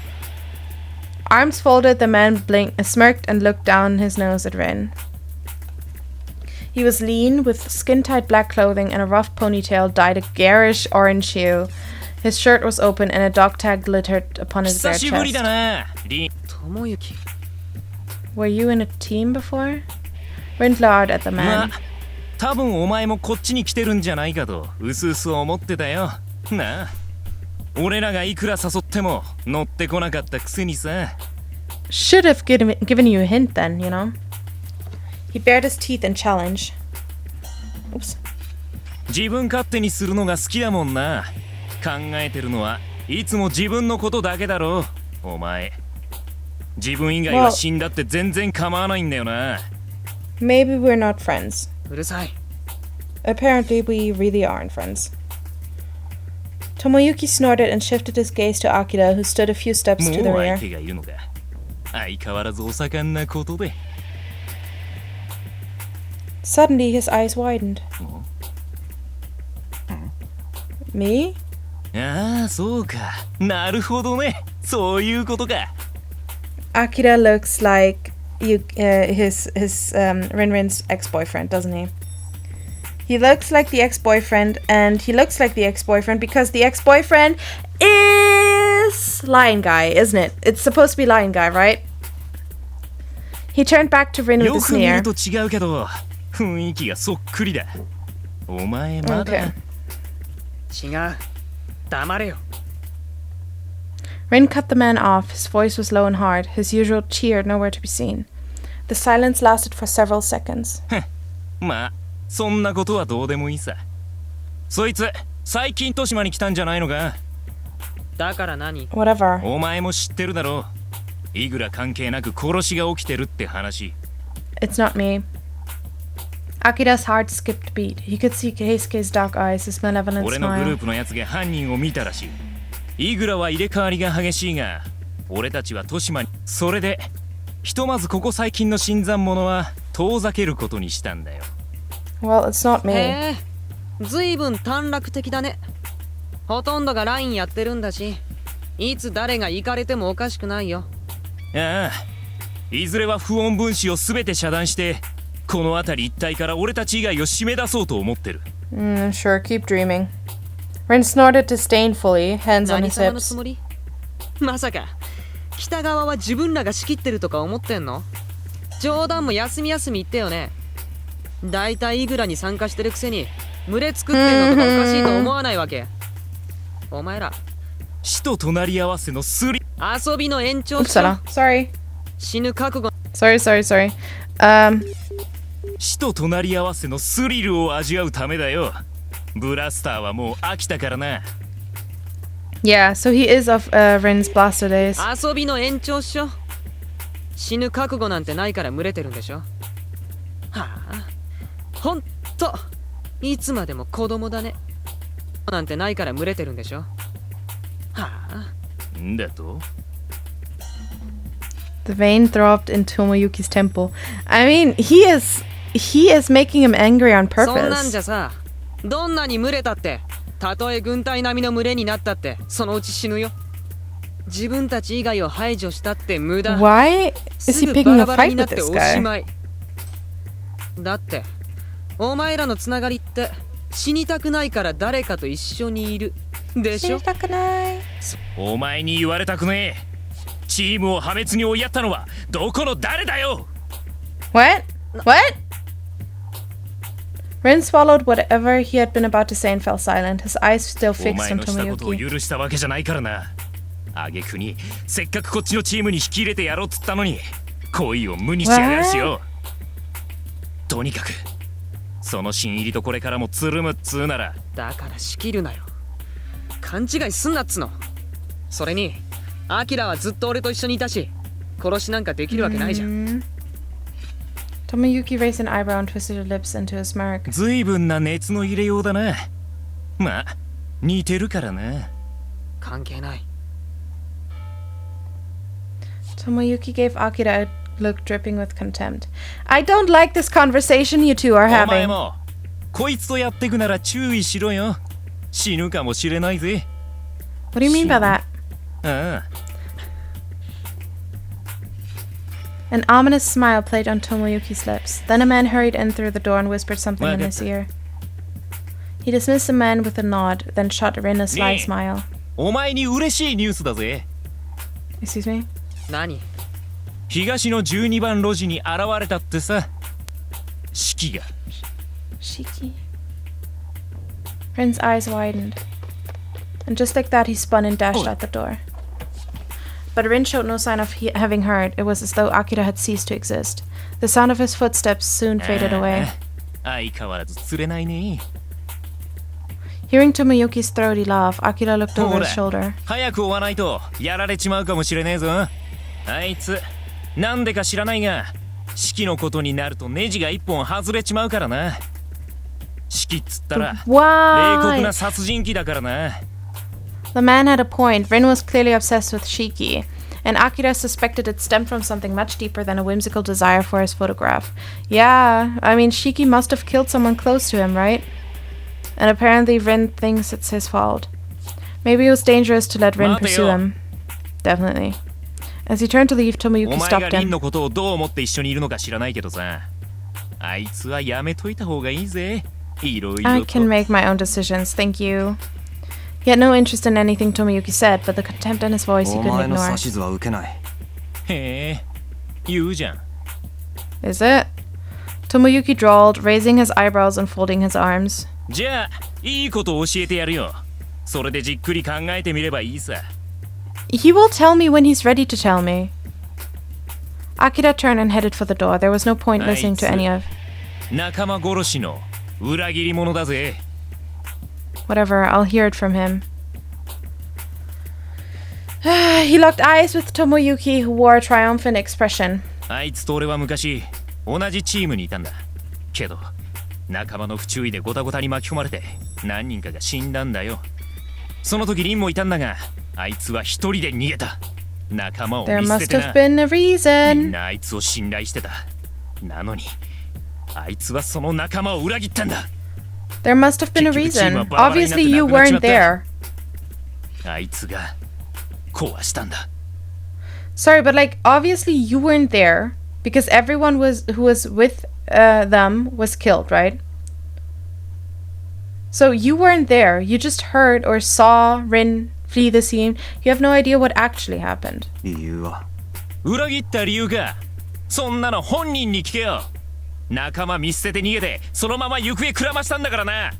S1: Arms folded, the man smirked and looked down his nose at Rin. He was lean, with skin-tight black clothing and a rough ponytail dyed a garish orange hue. His shirt was open and a dog tag glittered upon his bare chest.
S4: 智之。
S1: Were you in a team before? Rin glowered at the man.
S2: 多分お前もこっちに来てるんじゃないかとうすうす思ってたよ。なあ、俺らがいくら誘っても乗ってこなかったくせにさ。
S1: Should have given you a hint then, you know. He bared his teeth in challenge. Oops.
S2: 自分勝手にするのが好きだもんな。考えてるのはいつも自分のことだけだろ。お前。自分以外は死んだって全然構わないんだよな。
S1: Maybe we're not friends.
S4: うるさい。
S1: Apparently we really aren't friends. Tomoyuki snorted and shifted his gaze to Akira, who stood a few steps to the
S2: もう
S1: rear.
S2: 相手がいるのか。相変わらずお盛んなことで。
S1: Suddenly his eyes widened. Me?
S2: ああ、そうか。なるほどね。そういうことか。
S1: Akira looks like his Rin's ex-boyfriend, doesn't he? He looks like the ex-boyfriend, and he looks like the ex-boyfriend because the ex-boyfriend is Lion Guy, isn't it? It's supposed to be Lion Guy, right? He turned back to Rin with a
S2: よく見
S1: sneer.
S2: ると違うけど、雰囲気がそっくりだ。お前まだ。
S1: Okay.
S4: 違う。黙れよ。
S1: Rin cut the man off. His voice was low and hard, his usual cheer nowhere to be seen. The silence lasted for several seconds.
S2: まあ、そんなことはどうでもいいさ。そいつ、最近豊島に来たんじゃないのか。
S4: だから何？
S1: Whatever.
S2: お前も知ってるだろう。いくら関係なく殺しが起きてるって話。
S1: It's not me. Akira's heart skipped a beat. He could see Keisuke's dark eyes, his malevolent
S2: 俺のグル
S1: smile.
S2: ープのやつが犯人を見たらしい。イグラは入れ替わりが激しいが、俺たちは豊島に。それでひとまずここ最近の新参者は遠ざけることにしたんだよ。
S1: Well, it's not me.
S4: へえ、ずいぶん短絡的だね。ほとんどがラインやってるんだし、いつ誰が行かれてもおかしくないよ。
S2: ああ、いずれは不穏分子を全て遮断してこの辺り一帯から俺たち以外を締め出そうと思ってる。
S1: Sure, keep dreaming. Rin snorted disdainfully, hands on
S4: 何
S1: his
S4: 様の
S1: hips.
S4: つもり？まさか北側は自分らが仕切ってるとか思ってんの？冗談も休み休み言ってよね。だいたいイグラに参加してるくせに群れ作ってんのとかおかしいと思わないわけ？お前ら
S2: 死と隣り合わせのスリ。
S4: 遊びの延長
S1: Oops,
S4: しろ。
S1: Sorry.
S4: 死ぬ覚悟。
S1: Sorry.
S2: 死と隣り合わせのスリルを味わうためだよ。ブラスターはもう飽きたからな。
S1: Yeah, so he is of Rin's blaster days.
S4: 遊びの延長っしょ。死ぬ覚悟なんてないから群れてるんでしょ。はあ、ほんといつまでも子供だね。なんてないから群れてるんでしょ。はあ。
S2: んだと？
S1: The vein throbbed in Tomoyuki's temple. I mean, he is making him angry on
S4: そんなんじ
S1: purpose.
S4: ゃさ、どんなに群れたってたとえ軍隊並みの群れになったってそのうち死ぬよ。自分たち以外を排除したって無駄。
S1: Why is
S4: す
S1: he
S4: ぐ
S1: picking
S4: バ
S1: a
S4: ラバラ
S1: fight
S4: にな
S1: with
S4: ってお
S1: this
S4: し
S1: guy?
S4: まい。だってお前らのつながりって死にたくないから誰かと一緒にいるでしょ。
S2: お前に言われたくねえ。チームを破滅に追いやったのはどこの誰だよ。
S1: What? Rin swallowed whatever he had been about to say and fell silent, his eyes still
S2: お
S1: fixed
S2: 前
S1: on
S2: のしたことを
S1: Tomoyuki.
S2: 許したわけじゃないからな。挙句にせっかくこっちのチームに引き入れてやろうっつったのに恋を無にしやがるしよ。とにかくその新入りとこれからもつるむっつうなら。
S4: だから仕切るなよ。勘違いすんなっつの。それにアキラはずっと俺と一緒にいたし殺しなんかできるわけないじゃん。
S1: Tomoyuki raised an eyebrow and twisted her lips into a smirk.
S2: ずいぶんな熱の入れようだな。まあ似てるからな。
S4: 関係ない。
S1: Tomoyuki gave Akira a look dripping with contempt. I don't like this conversation you two are
S2: お前
S1: having.
S2: もこいつとやってくなら注意しろよ。死ぬかもしれないぜ。
S1: What do you mean by that?
S2: ああ。
S1: An ominous smile played on Tomoyuki's lips. Then a man hurried in through the door and whispered something in his ear. He dismissed the man with a nod, then shot Rin a sly smile.
S2: お前に嬉しいニュースだぜ。
S1: Excuse me?
S4: 何？
S2: 東の12番路地に現れたってさ。四季が。
S1: Shiki. Rin's eyes widened. And just like that, he spun and dashed out the door. But Rin showed no sign of having heard. It was as though Akira had ceased to exist. The sound of his footsteps soon faded away.
S2: 相変わらず釣れないね。
S1: Hearing Tomoyuki's throaty laugh, Akira looked over his shoulder.
S2: 早く追わないとやられちまうかもしれねえぞ。あいつなんでか知らないが四季のことになるとネジが一本外れちまうからな。四季っつったら冷酷
S1: Why?
S2: な殺人鬼だからな。
S1: The man had a point. Rin was clearly obsessed with Shiki, and Akira suspected it stemmed from something much deeper than a whimsical desire for his photograph. Yeah, I mean, Shiki must have killed someone close to him, right? And apparently Rin thinks it's his fault. Maybe it was dangerous to let Rin pursue him. Definitely. As he turned to leave,
S2: お
S1: Tomoyuki
S2: 前が
S1: stopped
S2: リン
S1: him.
S2: のことをどう思って一緒にいるのか知らないけどさ。あいつはやめといた方がいいぜ。いろい
S1: I
S2: ろ
S1: can
S2: と。
S1: make my own decisions, thank you. He had no interest in anything Tomoyuki said, but the contempt in his voice he
S5: お
S1: couldn't
S5: 前の
S1: ignore.
S5: 指図は受けない。
S2: へえ、言うじゃん。
S1: Is it? Tomoyuki drawled, raising his eyebrows and folding his arms.
S2: じゃあいいことを教えてやるよ。それでじっくり考えてみればいいさ。
S1: He will tell me when he's ready to tell me. Akira turned and headed for the door. There was no point listening to any of.
S2: 仲間殺しの裏切り者だぜ。
S1: Whatever, I'll hear it from him. He locked eyes with Tomoyuki, who wore a triumphant expression.
S2: あいつと俺は昔同じチームにいたんだ。けど仲間の不注意でゴタゴタに巻き込まれて何人かが死んだんだよ。その時リンもいたんだが、あいつは一人で逃げた。仲間を見捨ててな。みんなあいつを信頼してた。なのにあいつはその仲間を裏切ったんだ。
S1: There must have been a reason. Obviously you weren't there.
S2: あいつが壊したんだ。
S1: Sorry, but like obviously you weren't there because everyone who was with them was killed, right? So you weren't there. You just heard or saw Rin flee the scene. You have no idea what actually happened.
S2: 理由は裏切った理由か。そんなの本人に聞けよ。仲間見捨てて逃げてそのまま行方くらましたんだからな。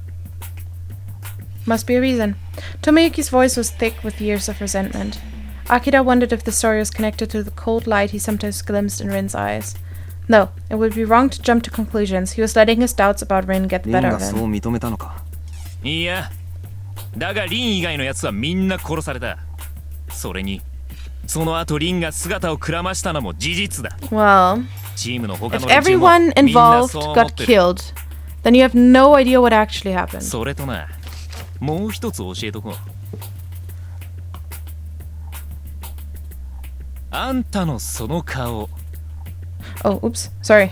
S1: Must be a reason. Tomoyuki's voice was thick with years of resentment. Akira wondered if the story was connected to the cold light he sometimes glimpsed in Rin's eyes. No, it would be wrong to jump to conclusions. He was letting his doubts about Rin get the better of him.
S2: いや、だがリン以外のやつはみんな殺された。それに、その後リンが姿をくらましたのも事実だ。
S1: Well,
S2: チームの他の
S1: if
S2: 連中も
S1: everyone
S2: みんな
S1: involved
S2: そう思
S1: got
S2: ってる。
S1: killed, then you have no idea what actually happened.
S2: それとな、もう一つ教えとこう。あんたのその顔。
S1: Oh, oops. Sorry.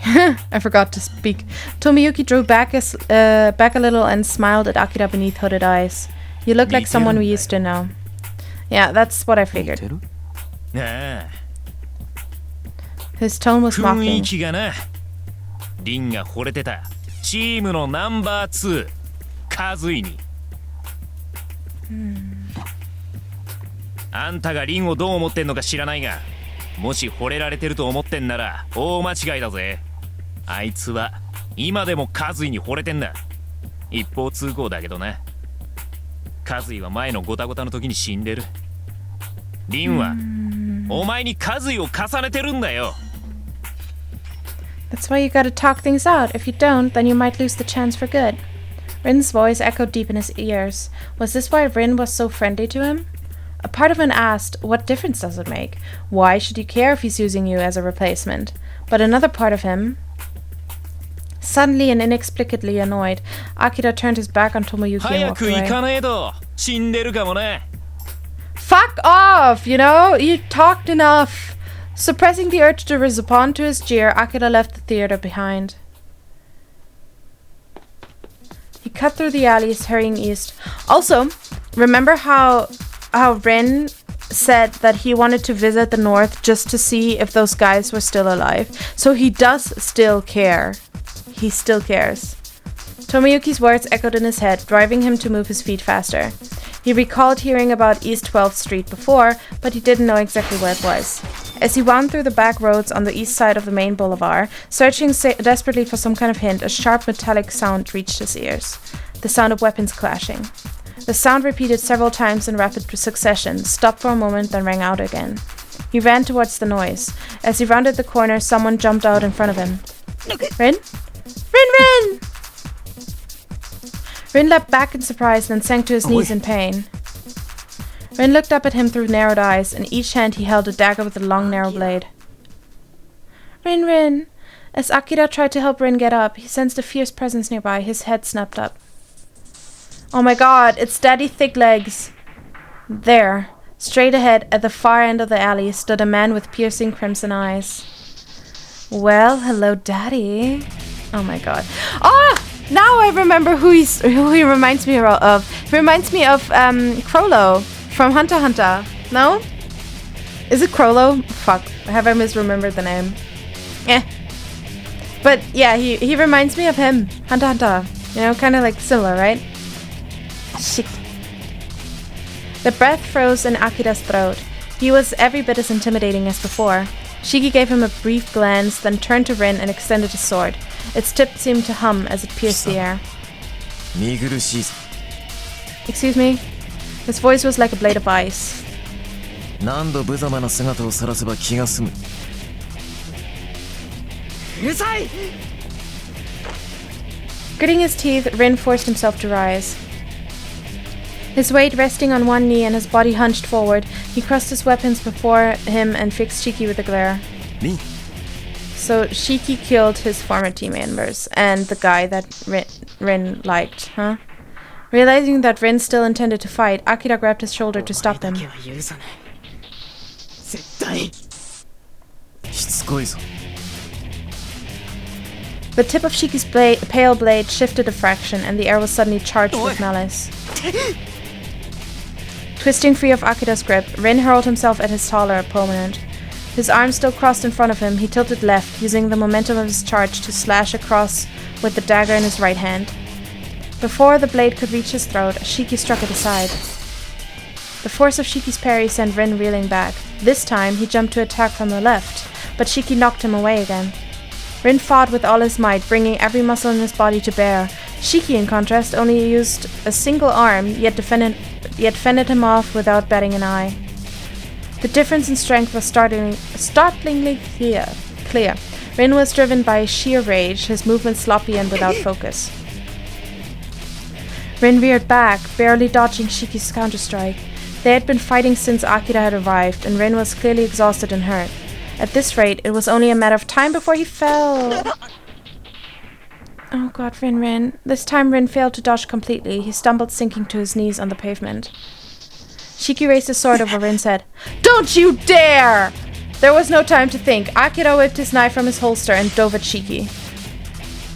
S1: I forgot to speak. Tomoyuki drew back a little and smiled at Akira beneath hooded eyes. You look like someone we used to know. Yeah, that's what I figured.
S2: ああ。
S1: His tone was
S2: 雰囲
S1: mocking.
S2: 気がな。リンが惚れてたチームのナンバー2、カズイに。あんたがリンをどう思ってんのか知らないが、もし惚れられてると思ってんなら大間違いだぜ。あいつは今でもカズイに惚れてんだ。一方通行だけどな。カズイは前のゴタゴタの時に死んでる。リンはお前にカズイを重ねてるんだよ。
S1: That's why you gotta talk things out. If you don't, then you might lose the chance for good. Rin's voice echoed deep in his ears. Was this why Rin was so friendly to him? A part of him asked, what difference does it make? Why should you care if he's using you as a replacement? But another part of him... Suddenly and inexplicably annoyed, Akira turned his back on Tomoyuki and walked away. Fuck off! You know? You talked enough! Suppressing the urge to respond to his jeer, Akira left the theater behind. He cut through the alleys, hurrying east. Also, remember how Rin said that he wanted to visit the north just to see if those guys were still alive? So he does still care. He still cares. Tomoyuki's words echoed in his head, driving him to move his feet faster. He recalled hearing about East 12th Street before, but he didn't know exactly where it was. As he wound through the back roads on the east side of the main boulevard, searching desperately for some kind of hint, a sharp metallic sound reached his ears. The sound of weapons clashing. The sound repeated several times in rapid succession, stopped for a moment, then rang out again. He ran towards the noise. As he rounded the corner, someone jumped out in front of him. Rin? Rin! Rin leapt back in surprise, then sank to his knees in pain. Rin looked up at him through narrowed eyes. In each hand he held a dagger with a long, narrow blade. Rin! As Akira tried to help Rin get up, he sensed a fierce presence nearby. His head snapped up. Oh my god, it's Daddy Thicklegs! There, straight ahead, at the far end of the alley, stood a man with piercing crimson eyes. Well, hello, Daddy. Oh my god. Ah! Now I remember who he reminds me of. He reminds me of Crollo from Hunter x Hunter. No? Is it Crollo? Fuck. Have I misremembered the name? Eh. But yeah, he reminds me of him. Hunter x Hunter. You know, kind of like similar, right? Shit. The breath froze in Akira's throat. He was every bit as intimidating as before. Shiki gave him a brief glance, then turned to Rin and extended his sword. Its tip seemed to hum as it pierced the air. Excuse me? His voice was like a blade of ice. Gritting his teeth, Rin forced himself to rise. His weight resting on one knee and his body hunched forward, he crossed his weapons before him and fixed Shiki with a glare. So Shiki killed his former team members and the guy that Rin liked, huh? Realizing that Rin still intended to fight, Akira grabbed his shoulder to stop him.
S2: しつこいぞ。
S1: The tip of Shiki's pale blade shifted a fraction, and the air was suddenly charged with malice. Twisting free of Akira's grip, Rin hurled himself at his taller opponent. His arms still crossed in front of him, he tilted left, using the momentum of his charge to slash across with the dagger in his right hand. Before the blade could reach his throat, Shiki struck it aside. The force of Shiki's parry sent Rin reeling back. This time, he jumped to attack from the left, but Shiki knocked him away again. Rin fought with all his might, bringing every muscle in his body to bear. Shiki, in contrast, only used a single arm, yet fended him off without batting an eye. The difference in strength was startlingly clear. Rin was driven by sheer rage, his movements sloppy and without focus. Rin reared back, barely dodging Shiki's counterstrike. They had been fighting since Akira had arrived, and Rin was clearly exhausted and hurt. At this rate, it was only a matter of time before he fell. Oh god, Rin. This time Rin failed to dodge completely. He stumbled, sinking to his knees on the pavement. Shiki raised his sword over Rin's head. Don't you dare! There was no time to think. Akira whipped his knife from his holster and dove at Shiki.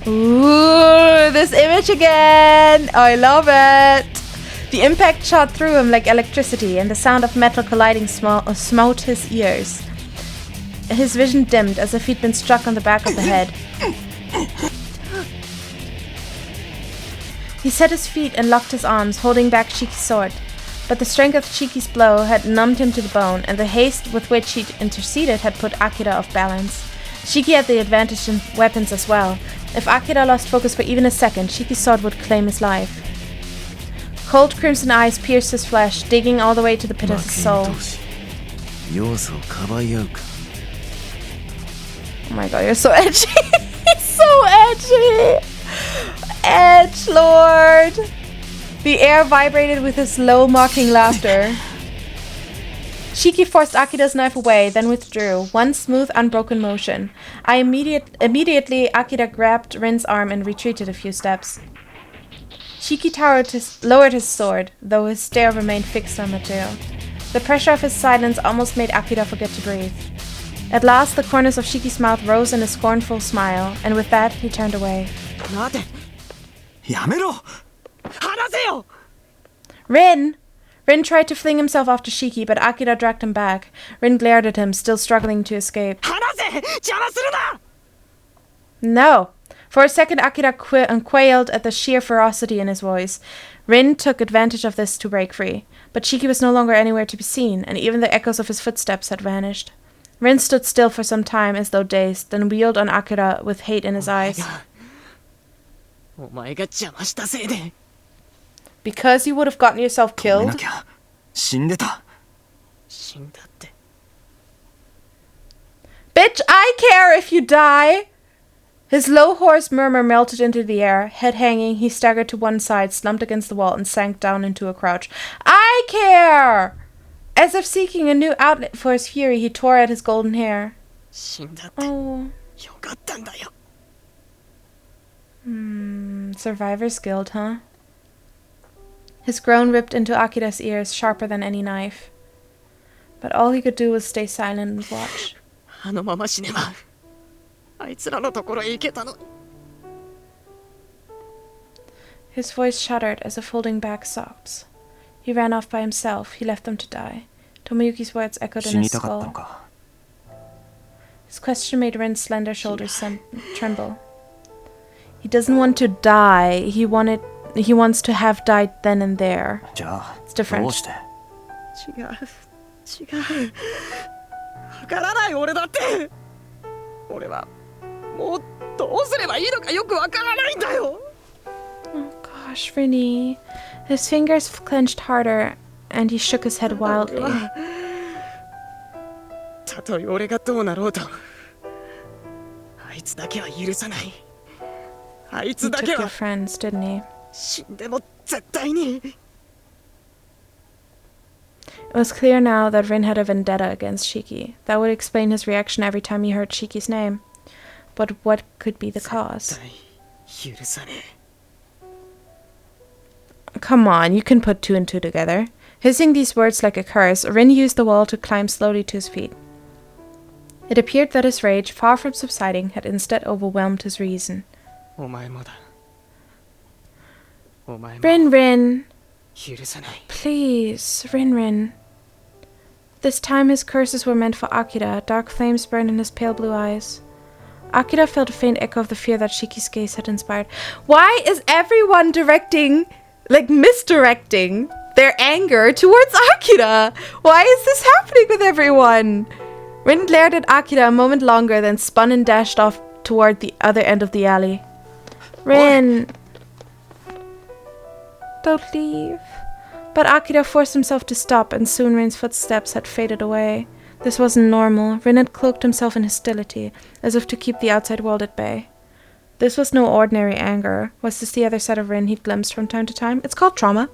S1: Ooh, this image again! I love it! The impact shot through him like electricity, and the sound of metal colliding smote his ears. His vision dimmed as if he'd been struck on the back of the head. He set his feet and locked his arms, holding back Shiki's sword. But the strength of Shiki's blow had numbed him to the bone, and the haste with which he'd interceded had put Akira off balance. Shiki had the advantage in weapons as well. If Akira lost focus for even a second, Shiki's sword would claim his life. Cold crimson eyes pierced his flesh, digging all the way to the pit of his soul. Oh my god, you're so edgy. So edgy. Edge lord. The air vibrated with his low, mocking laughter. Shiki forced Akira's knife away, then withdrew, one smooth, unbroken motion. Immediately, Akira grabbed Rin's arm and retreated a few steps. Shiki lowered his sword, though his stare remained fixed on material. The pressure of his silence almost made Akira forget to breathe. At last, the corners of Shiki's mouth rose in a scornful smile, and with that, he turned away. Rin! Rin tried to fling himself after Shiki, but Akira dragged him back. Rin glared at him, still struggling to escape. No! For a second, Akira quailed at the sheer ferocity in his voice. Rin took advantage of this to break free. But Shiki was no longer anywhere to be seen, and even the echoes of his footsteps had vanished. Rin stood still for some time as though dazed, then wheeled on Akira with hate in his eyes. Because you would have gotten yourself killed? Bitch, I care if you die! His low, hoarse murmur melted into the air. Head hanging, he staggered to one side, slumped against the wall, and sank down into a crouch. I care! As if seeking a new outlet for his fury, he tore at his golden hair. Oh. Survivor's guilt, huh? His groan ripped into Akira's ears, sharper than any knife. But all he could do was stay silent and watch. His voice shuddered as if holding back sobs. He ran off by himself. He left them to die. Tomoyuki's words echoed in his skull. His question made Rin's slender shoulders tremble. He doesn't want to die. He wants to have died then and there. It's different. Oh gosh, Rinny. His fingers clenched harder, and he shook his head wildly. He took your friends, didn't he? It was clear now that Rin had a vendetta against Shiki. That would explain his reaction every time he heard Shiki's name. But what could be the cause?
S4: 許さね
S1: Come on, you can put two and two together. Hissing these words like a curse, Rin used the wall to climb slowly to his feet. It appeared that his rage, far from subsiding, had instead overwhelmed his reason.
S4: え。お前もだ。お前も
S1: Rin, Rin,
S4: 許さない。
S1: please, Rin, Rin. This time his curses were meant for Akira. Dark flames burned in his pale blue eyes. Akira felt a faint echo of the fear that Shiki's gaze had inspired. Why is everyone misdirecting their anger towards Akira? Why is this happening with everyone? Rin glared at Akira a moment longer, then spun and dashed off toward the other end of the alley. Rin! Don't leave. But Akira forced himself to stop, and soon Rin's footsteps had faded away. This wasn't normal. Rin had cloaked himself in hostility, as if to keep the outside world at bay. This was no ordinary anger. Was this the other side of Rin he'd glimpsed from time to time? It's called trauma.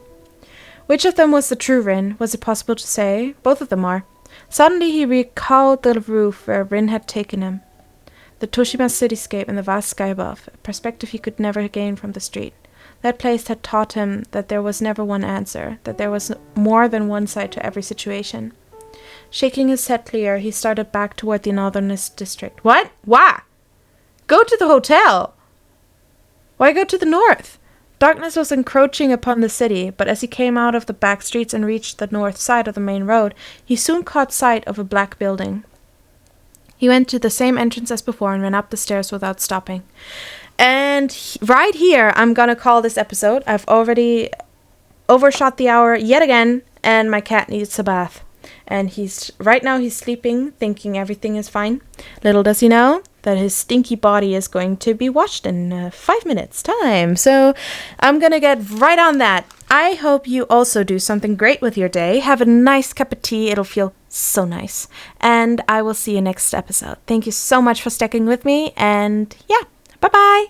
S1: Which of them was the true Rin? Was it possible to say? Both of them are. Suddenly he recalled the roof where Rin had taken him. The Toshima cityscape and the vast sky above, a perspective he could never gain from the street. That place had taught him that there was never one answer, that there was more than one side to every situation. Shaking his head clear, he started back toward the northernest district. What? Why? Go to the hotel! Why go to the north? Darkness was encroaching upon the city, but as he came out of the back streets and reached the north side of the main road, he soon caught sight of a black building. He went to the same entrance as before and ran up the stairs without stopping. And right here, I'm gonna call this episode. I've already overshot the hour yet again, and my cat needs a bath. And right now he's sleeping, thinking everything is fine. Little does he know that his stinky body is going to be washed in 5 minutes time. So I'm gonna get right on that. I hope you also do something great with your day. Have a nice cup of tea. It'll feel so nice. And I will see you next episode. Thank you so much for sticking with me. And yeah, bye-bye.